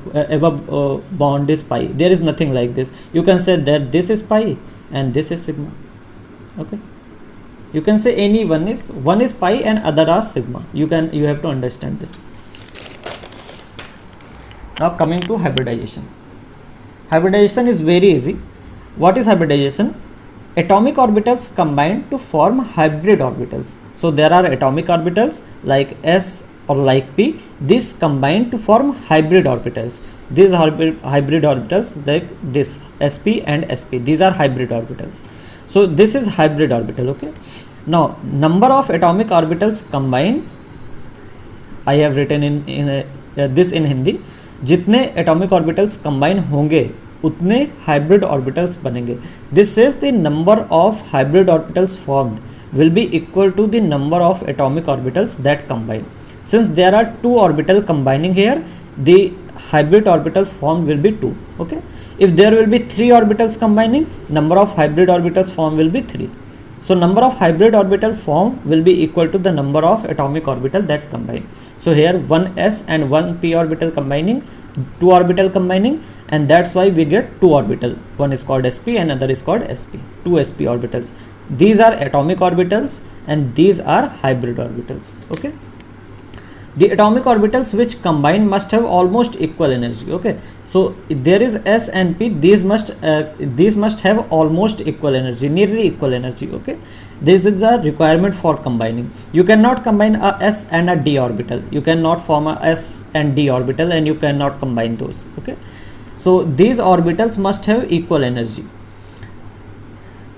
Speaker 1: bond is pi. There is nothing like this. You can say that this is pi and this is sigma. Okay, you can say any one is pi and other are sigma. You have to understand this. Now coming to hybridization. Hybridization is very easy. What is hybridization? Atomic orbitals combine to form hybrid orbitals. So there are atomic orbitals like s or like p. These combine to form hybrid orbitals. These hybrid orbitals like this sp and sp. These are hybrid orbitals. So this is hybrid orbital. Okay. Now number of atomic orbitals combine. I have written in this in Hindi. जितने atomic orbitals combine होंगे उतने hybrid orbitals बनेंगे. This is the number of hybrid orbitals formed will be equal to the number of atomic orbitals that combine. Since there are 2 orbital combining here, the hybrid orbital formed will be 2. Okay, if there will be 3 orbitals combining, number of hybrid orbitals formed will be 3. So number of hybrid orbital formed will be equal to the number of atomic orbital that combine. So here one s and one p orbital combining, 2 orbital combining, and that's why we get 2 orbital. One is called sp and another is called sp. 2 sp orbitals. These are atomic orbitals and these are hybrid orbitals. Okay. The atomic orbitals which combine must have almost equal energy. Okay, so if there is s and p, these must have almost equal energy, nearly equal energy. Okay, this is the requirement for combining. You cannot combine a s and a d orbital. You cannot form a s and d orbital and you cannot combine those. Okay, so these orbitals must have equal energy.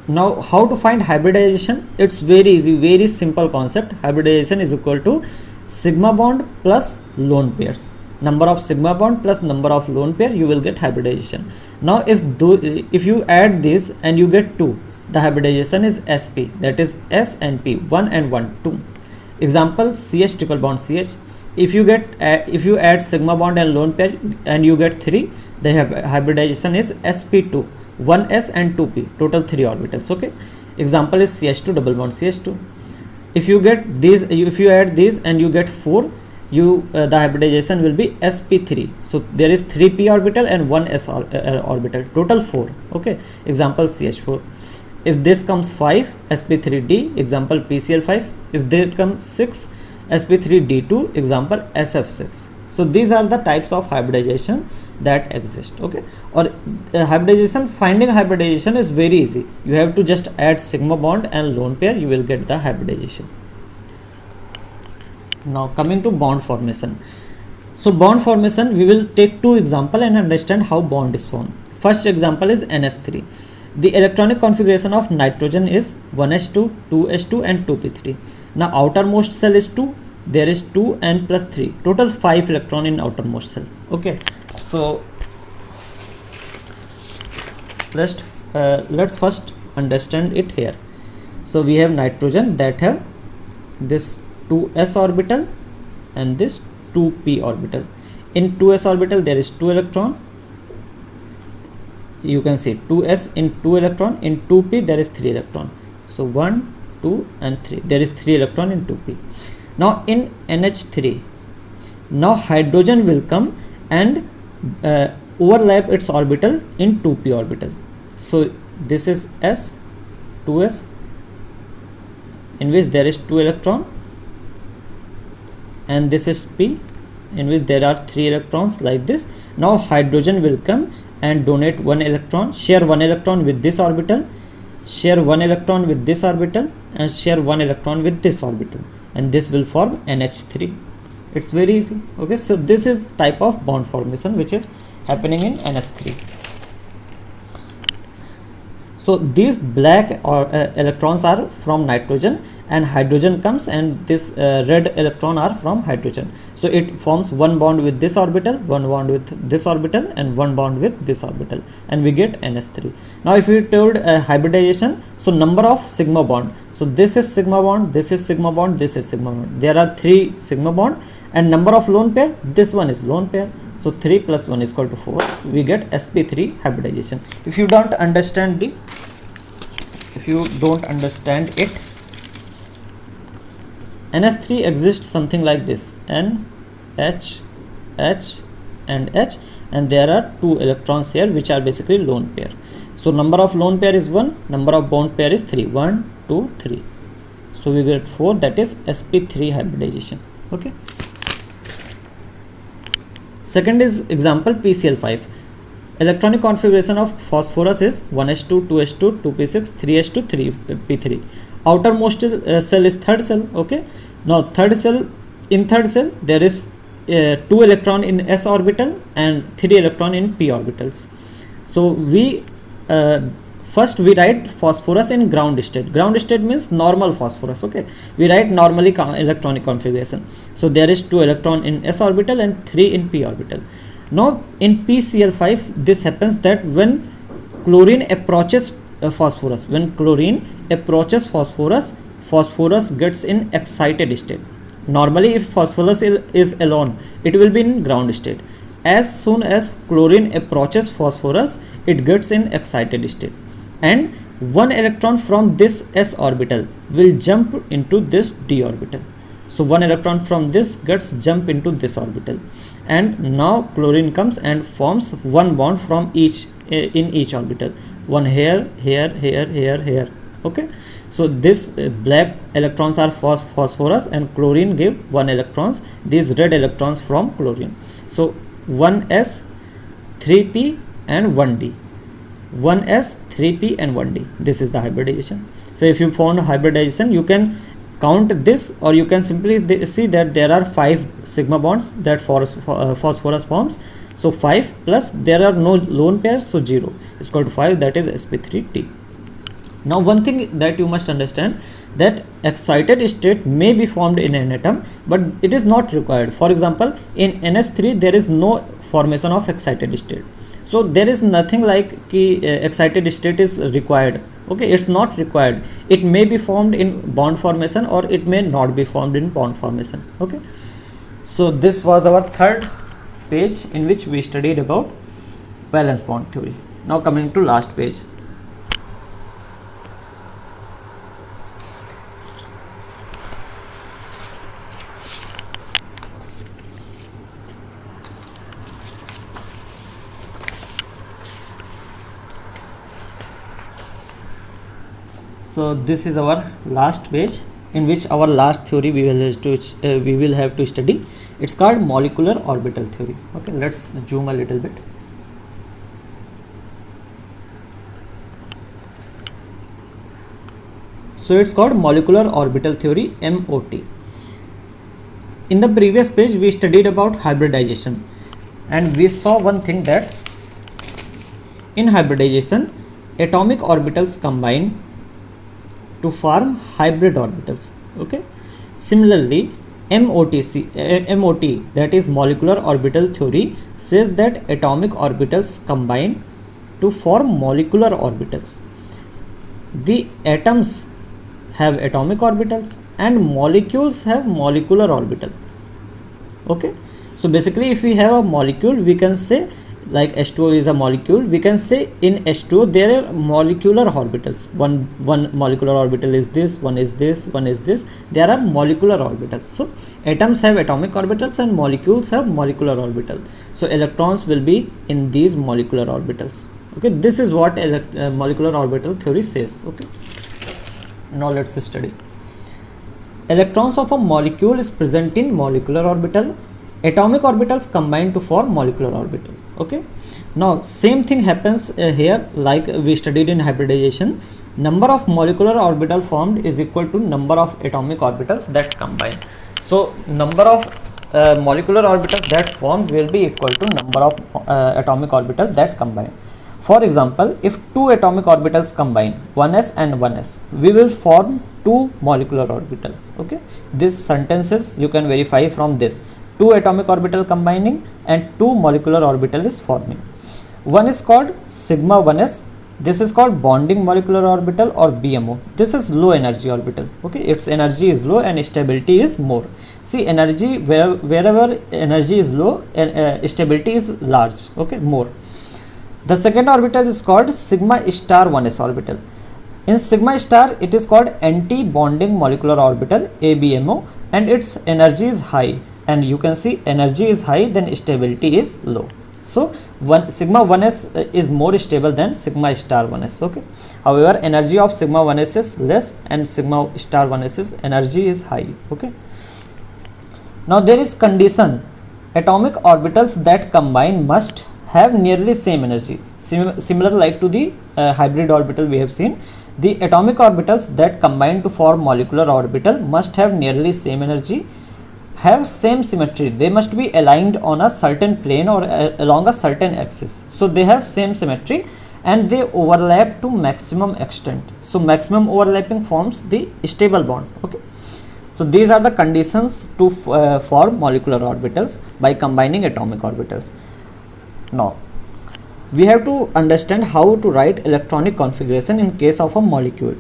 Speaker 1: Now how to find hybridization? It's very easy, very simple concept. Hybridization is equal to sigma bond plus lone pairs. Number of sigma bond plus number of lone pair, you will get hybridization. Now if you add this and you get 2, the hybridization is sp, that is s and p, 1 and 1, 2. Example, ch triple bond ch. If you add sigma bond and lone pair and you get 3, the hybridization is sp2, 1s and 2p, total 3 orbitals. Okay, example is ch2 double bond ch2. If you get these, if you add these and you get 4, the hybridization will be sp3. So there is 3p orbital and 1 s orbital, total 4. Okay, example ch4. If this comes 5, sp3d, example pcl5. If there comes 6, sp3d2, example sf6. So these are the types of hybridization that exist. Okay, or hybridization, finding hybridization is very easy. You have to just add sigma bond and lone pair, you will get the hybridization. Now coming to bond formation. So bond formation, we will take 2 example and understand how bond is formed. First example is NS3. The electronic configuration of nitrogen is 1s2, 2s2 and 2p3. Now outermost cell is 2, there is 2 and plus 3, total 5 electron in outermost cell. Okay, so let's first understand it here. So we have nitrogen that have this 2s orbital and this 2p orbital. In 2s orbital there is 2 electron. You can see 2s in 2 electron, in 2p there is 3 electron. So 1, 2 and 3, there is 3 electron in 2p. Now in NH3, now hydrogen will come and overlap its orbital in 2p orbital. So this is s, 2s, in which there is 2 electron, and this is p, in which there are 3 electrons like this. Now hydrogen will come and donate 1 electron, share 1 electron with this orbital, share 1 electron with this orbital, and share 1 electron with this orbital, and this will form NH3. It's very easy. Okay, so this is type of bond formation which is happening in NS3. So these black electrons are from nitrogen, and hydrogen comes, and this red electron are from hydrogen. So it forms one bond with this orbital, one bond with this orbital, and one bond with this orbital, and we get NS3. Now if we told hybridization, so number of sigma bond. So this is sigma bond, this is sigma bond, this is sigma bond. There are 3 sigma bond, and number of lone pair, this one is lone pair. So 3 plus 1 is equal to 4. We get sp3 hybridization. If you don't understand it, NS3 exists something like this: N, H, H and H, and there are 2 electrons here which are basically lone pair. So number of lone pair is 1, number of bond pair is 3. 1, 2, 3. So we get 4, that is sp3 hybridization. Okay. Second is example PCl5. Electronic configuration of phosphorus is 1s2, 2s2, 2p6, 3s2, 3p3. Outermost cell is third cell. Okay. Now in third cell there is 2 electron in s orbital and 3 electron in p orbitals. So we first we write phosphorus in ground state. Ground state means normal phosphorus. Okay, we write normally electronic configuration. So there is 2 electron in s orbital and 3 in p orbital. Now in PCl5 this happens that when chlorine approaches phosphorus, phosphorus gets in excited state. Normally if phosphorus is alone, it will be in ground state. As soon as chlorine approaches phosphorus, it gets in excited state, and 1 electron from this s orbital will jump into this d orbital. So 1 electron from this gets jump into this orbital, and now chlorine comes and forms 1 bond from each in each orbital. One here. Okay, so this black electrons are phosphorus and chlorine give 1 electrons, these red electrons from chlorine. So 1s, 3p and 1d. 1s, 3p and 1d. This is the hybridization. So if you found hybridization, you can count this, or you can simply see that there are 5 sigma bonds that phosphorus forms. So 5 plus there are no lone pairs, so 0 is equal to 5, that is sp3t. Now one thing that you must understand, that excited state may be formed in an atom, but it is not required. For example, in NS3 there is no formation of excited state. So there is nothing like excited state is required. Okay, it's not required. It may be formed in bond formation or it may not be formed in bond formation. Okay, so this was our third page in which we studied about valence bond theory. Now coming to last page. So this is our last page in which our last theory we will have to study. It's called molecular orbital theory. Okay, let's zoom a little bit. So it's called molecular orbital theory, MOT. In the previous page we studied about hybridization, and we saw one thing, that in hybridization atomic orbitals combine to form hybrid orbitals. Okay, similarly MOT, that is molecular orbital theory, says that atomic orbitals combine to form molecular orbitals. The atoms have atomic orbitals and molecules have molecular orbital. Okay, so basically if we have a molecule, we can say like H2O is a molecule, we can say in H2O there are molecular orbitals. One molecular orbital is this, one is this, one is this. There are molecular orbitals. So atoms have atomic orbitals and molecules have molecular orbitals. So electrons will be in these molecular orbitals. Okay, this is what molecular orbital theory says. Okay, now let's study. Electrons of a molecule is present in molecular orbital. Atomic orbitals combine to form molecular orbital. Okay, now same thing happens here, like we studied in hybridization. Number of molecular orbital formed is equal to number of atomic orbitals that combine. So number of molecular orbitals that formed will be equal to number of atomic orbitals that combine. For example, if 2 atomic orbitals combine, 1s and 1s, we will form 2 molecular orbital. Okay, this sentences you can verify from this. 2 atomic orbital combining and 2 molecular orbital is forming. One is called sigma 1s. This is called bonding molecular orbital or BMO. This is low energy orbital. Okay, its energy is low and stability is more. See, energy wherever energy is low and stability is large. Okay, more. The second orbital is called sigma star 1s orbital. In sigma star, it is called anti-bonding molecular orbital, ABMO, and its energy is high. And you can see energy is high, then stability is low. So sigma 1s is more stable than sigma star 1s. Okay. However, energy of sigma 1s is less and sigma star 1s is energy is high. Okay. Now there is condition: atomic orbitals that combine must have nearly same energy. Similar like to the hybrid orbital we have seen. The atomic orbitals that combine to form molecular orbital must have nearly same energy, have same symmetry. They must be aligned on a certain plane or along a certain axis. So they have same symmetry and they overlap to maximum extent. So maximum overlapping forms the stable bond. Okay. So these are the conditions to form molecular orbitals by combining atomic orbitals. Now we have to understand how to write electronic configuration in case of a molecule.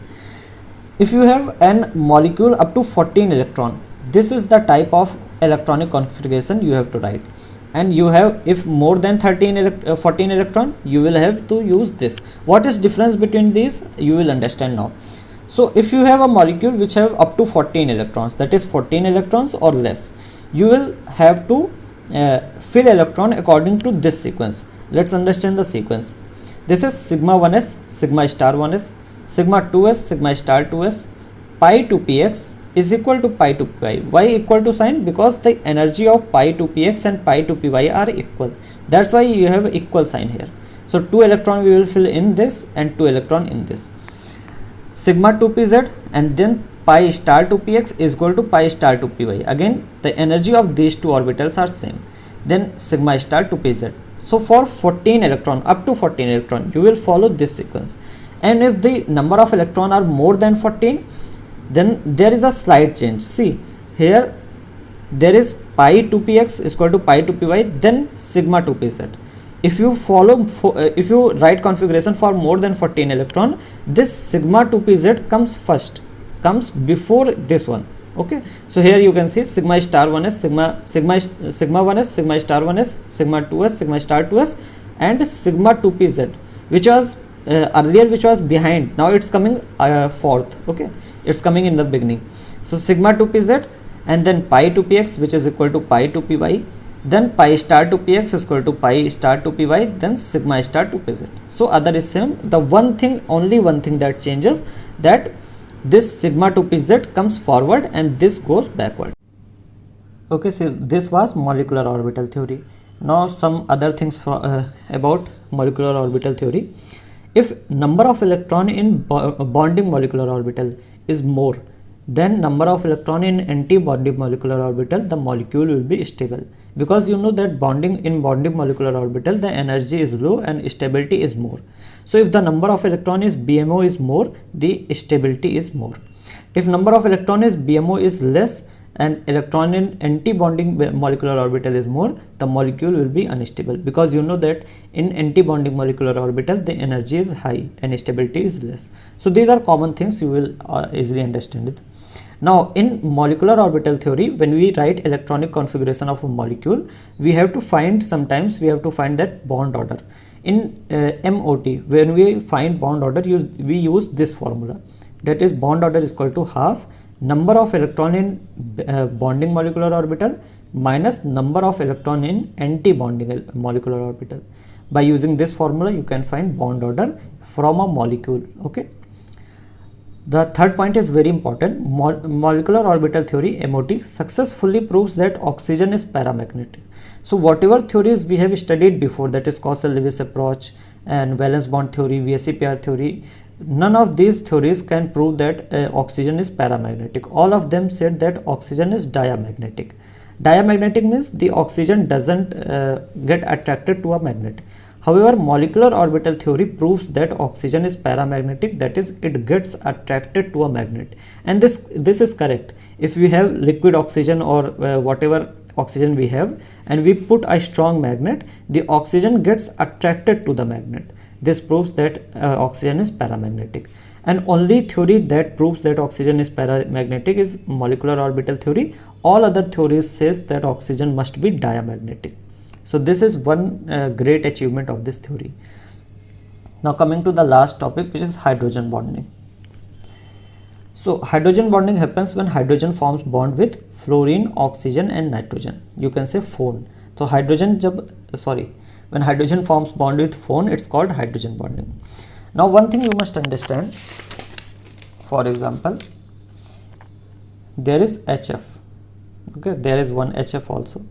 Speaker 1: If you have an molecule up to 14 electron, this is the type of electronic configuration you have to write. And you have, if more than 14 electron, you will have to use this. What is difference between these, you will understand now. So if you have a molecule which have up to 14 electrons, that is 14 electrons or less, you will have to fill electron according to this sequence. Let's understand the sequence. This is sigma 1s, sigma star 1s, sigma 2s, sigma star 2s, pi to px is equal to pi to py. Why equal to sign? Because the energy of pi to px and pi to py are equal. That's why you have equal sign here. So 2 electron we will fill in this and 2 electron in this. Sigma 2 pz and then pi star 2 px is equal to pi star 2 py. Again the energy of these two orbitals are same. Then sigma star 2 pz. So for 14 electron, up to 14 electron, you will follow this sequence. And if the number of electron are more than 14, then there is a slight change. See here, there is pi 2 px is equal to pi 2 py, then sigma 2 pz. If you follow, if you write configuration for more than 14 electron, this sigma 2 pz comes first, comes before this one. Okay, so here you can see sigma star 1s, sigma 1s, sigma star 1s, sigma 2s, sigma star 2s, and sigma 2 pz, which was earlier, which was behind. Now it's coming fourth. Okay, it's coming in the beginning. So sigma 2 pz and then pi 2 px, which is equal to pi 2 py, then pi star 2 px is equal to pi star 2 py, then sigma star 2 pz. So other is same. The one thing, only one thing that changes, that this sigma 2 pz comes forward and this goes backward. Okay, so this was molecular orbital theory. Now some other things for, about molecular orbital theory. If number of electron in bonding molecular orbital is more than number of electron in anti-bonding molecular orbital, the molecule will be stable. Because you know that bonding molecular orbital, the energy is low and stability is more. So if the number of electron is BMO is more, the stability is more. If number of electron is BMO is less and electron in anti-bonding molecular orbital is more, the molecule will be unstable. Because you know that in anti-bonding molecular orbital, the energy is high and stability is less. So these are common things, you will easily understand it. Now in molecular orbital theory, when we write electronic configuration of a molecule, we have to find, sometimes we have to find that bond order. In MOT, when we find bond order, we use this formula, that is bond order is equal to half number of electron in bonding molecular orbital minus number of electron in anti-bonding molecular orbital. By using this formula, you can find bond order from a molecule. Okay. The third point is very important. Molecular orbital theory, MOT, successfully proves that oxygen is paramagnetic. So whatever theories we have studied before, that is Cauchy-Lewis approach and valence bond theory, VSEPR theory, none of these theories can prove that oxygen is paramagnetic. All of them said that oxygen is diamagnetic. Diamagnetic means the oxygen doesn't get attracted to a magnet. However, molecular orbital theory proves that oxygen is paramagnetic, that is, it gets attracted to a magnet. And this is correct. If we have liquid oxygen or whatever oxygen we have, and we put a strong magnet, the oxygen gets attracted to the magnet. This proves that oxygen is paramagnetic. And only theory that proves that oxygen is paramagnetic is molecular orbital theory. All other theories says that oxygen must be diamagnetic. So this is one great achievement of this theory. Now coming to the last topic, which is hydrogen bonding. So hydrogen bonding happens when hydrogen forms bond with fluorine, oxygen and nitrogen. You can say phone. So hydrogen When hydrogen forms bond with phone, it's called hydrogen bonding. Now one thing you must understand, for example, there is HF, okay, there is one HF also.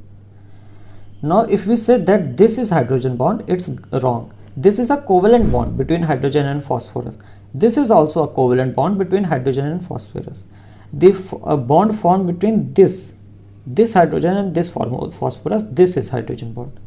Speaker 1: Now if we say that this is hydrogen bond, it's wrong. This is a covalent bond between hydrogen and phosphorus. This is also a covalent bond between hydrogen and phosphorus. The bond formed between this hydrogen and this phosphorus, this is hydrogen bond.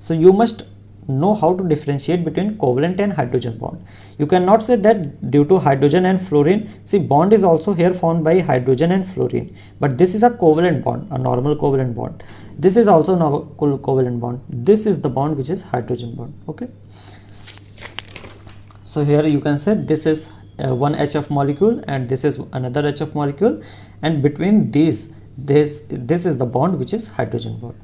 Speaker 1: So you must know how to differentiate between covalent and hydrogen bond. You cannot say that due to hydrogen and fluorine, see, bond is also here formed by hydrogen and fluorine, but this is a covalent bond, a normal covalent bond. This is also a covalent bond. This is the bond which is hydrogen bond. Okay, so here you can say this is one HF molecule and this is another HF molecule, and between these, this is the bond which is hydrogen bond.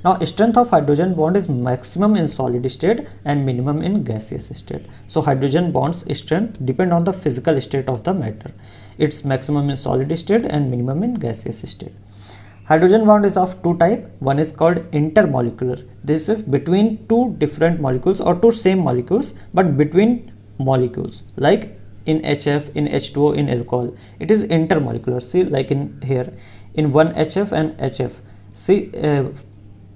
Speaker 1: Now strength of hydrogen bond is maximum in solid state and minimum in gaseous state. So hydrogen bonds strength depend on the physical state of the matter. It's maximum in solid state and minimum in gaseous state. Hydrogen bond is of two types. One is called intermolecular. This is between two different molecules or two same molecules, but between molecules, like in HF, in H2O, in alcohol. It is intermolecular. See, like in here, in one HF and HF. See,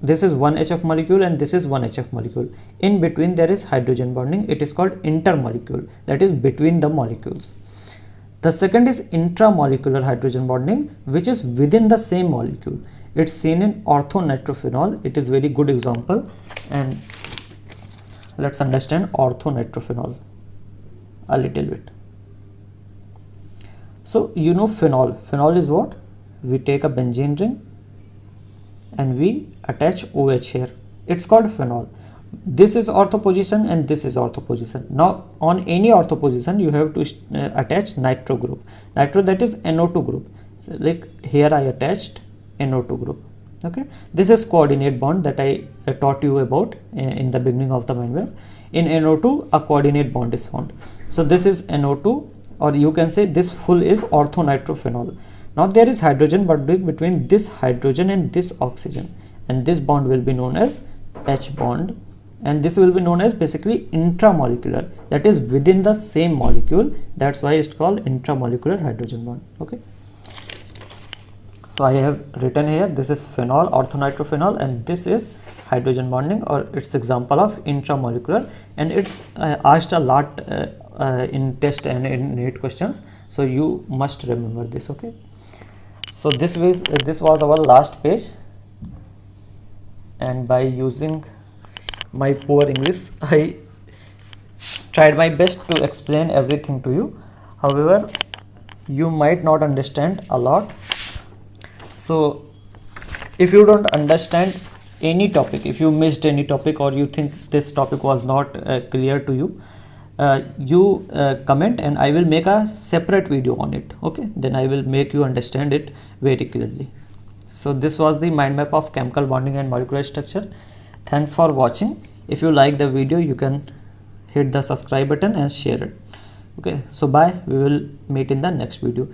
Speaker 1: this is one HF molecule and this is one HF molecule. In between there is hydrogen bonding. It is called intermolecule, that is between the molecules. The second is intramolecular hydrogen bonding, which is within the same molecule. It's seen in orthonitrophenol. It is very good example, and let's understand orthonitrophenol a little bit. So you know phenol. Phenol is what? We take a benzene ring and we attach OH here. It's called phenol. This is ortho position and this is ortho position. Now on any ortho position you have to attach nitro group. Nitro, that is NO2 group. So like here I attached NO2 group. Okay, this is coordinate bond that I taught you about in the beginning of the mind map. In NO2 a coordinate bond is found. So this is NO2, or you can say this full is orthonitrophenol. Now there is hydrogen bonding between this hydrogen and this oxygen, and this bond will be known as H bond, and this will be known as basically intramolecular, that is within the same molecule. That's why it's called intramolecular hydrogen bond. Okay, so I have written here, this is phenol, orthonitrophenol, and this is hydrogen bonding, or its example of intramolecular, and it's asked a lot in test and in NEET questions, so you must remember this. Okay, so this was our last page, and by using my poor English I tried my best to explain everything to you. However, you might not understand a lot. So if you don't understand any topic, if you missed any topic, or you think this topic was not clear to you, you comment and I will make a separate video on it. Okay, then I will make you understand it very clearly. So this was the mind map of chemical bonding and molecular structure. Thanks for watching. If you like the video, you can hit the subscribe button and share it. Okay, so bye. We will meet in the next video.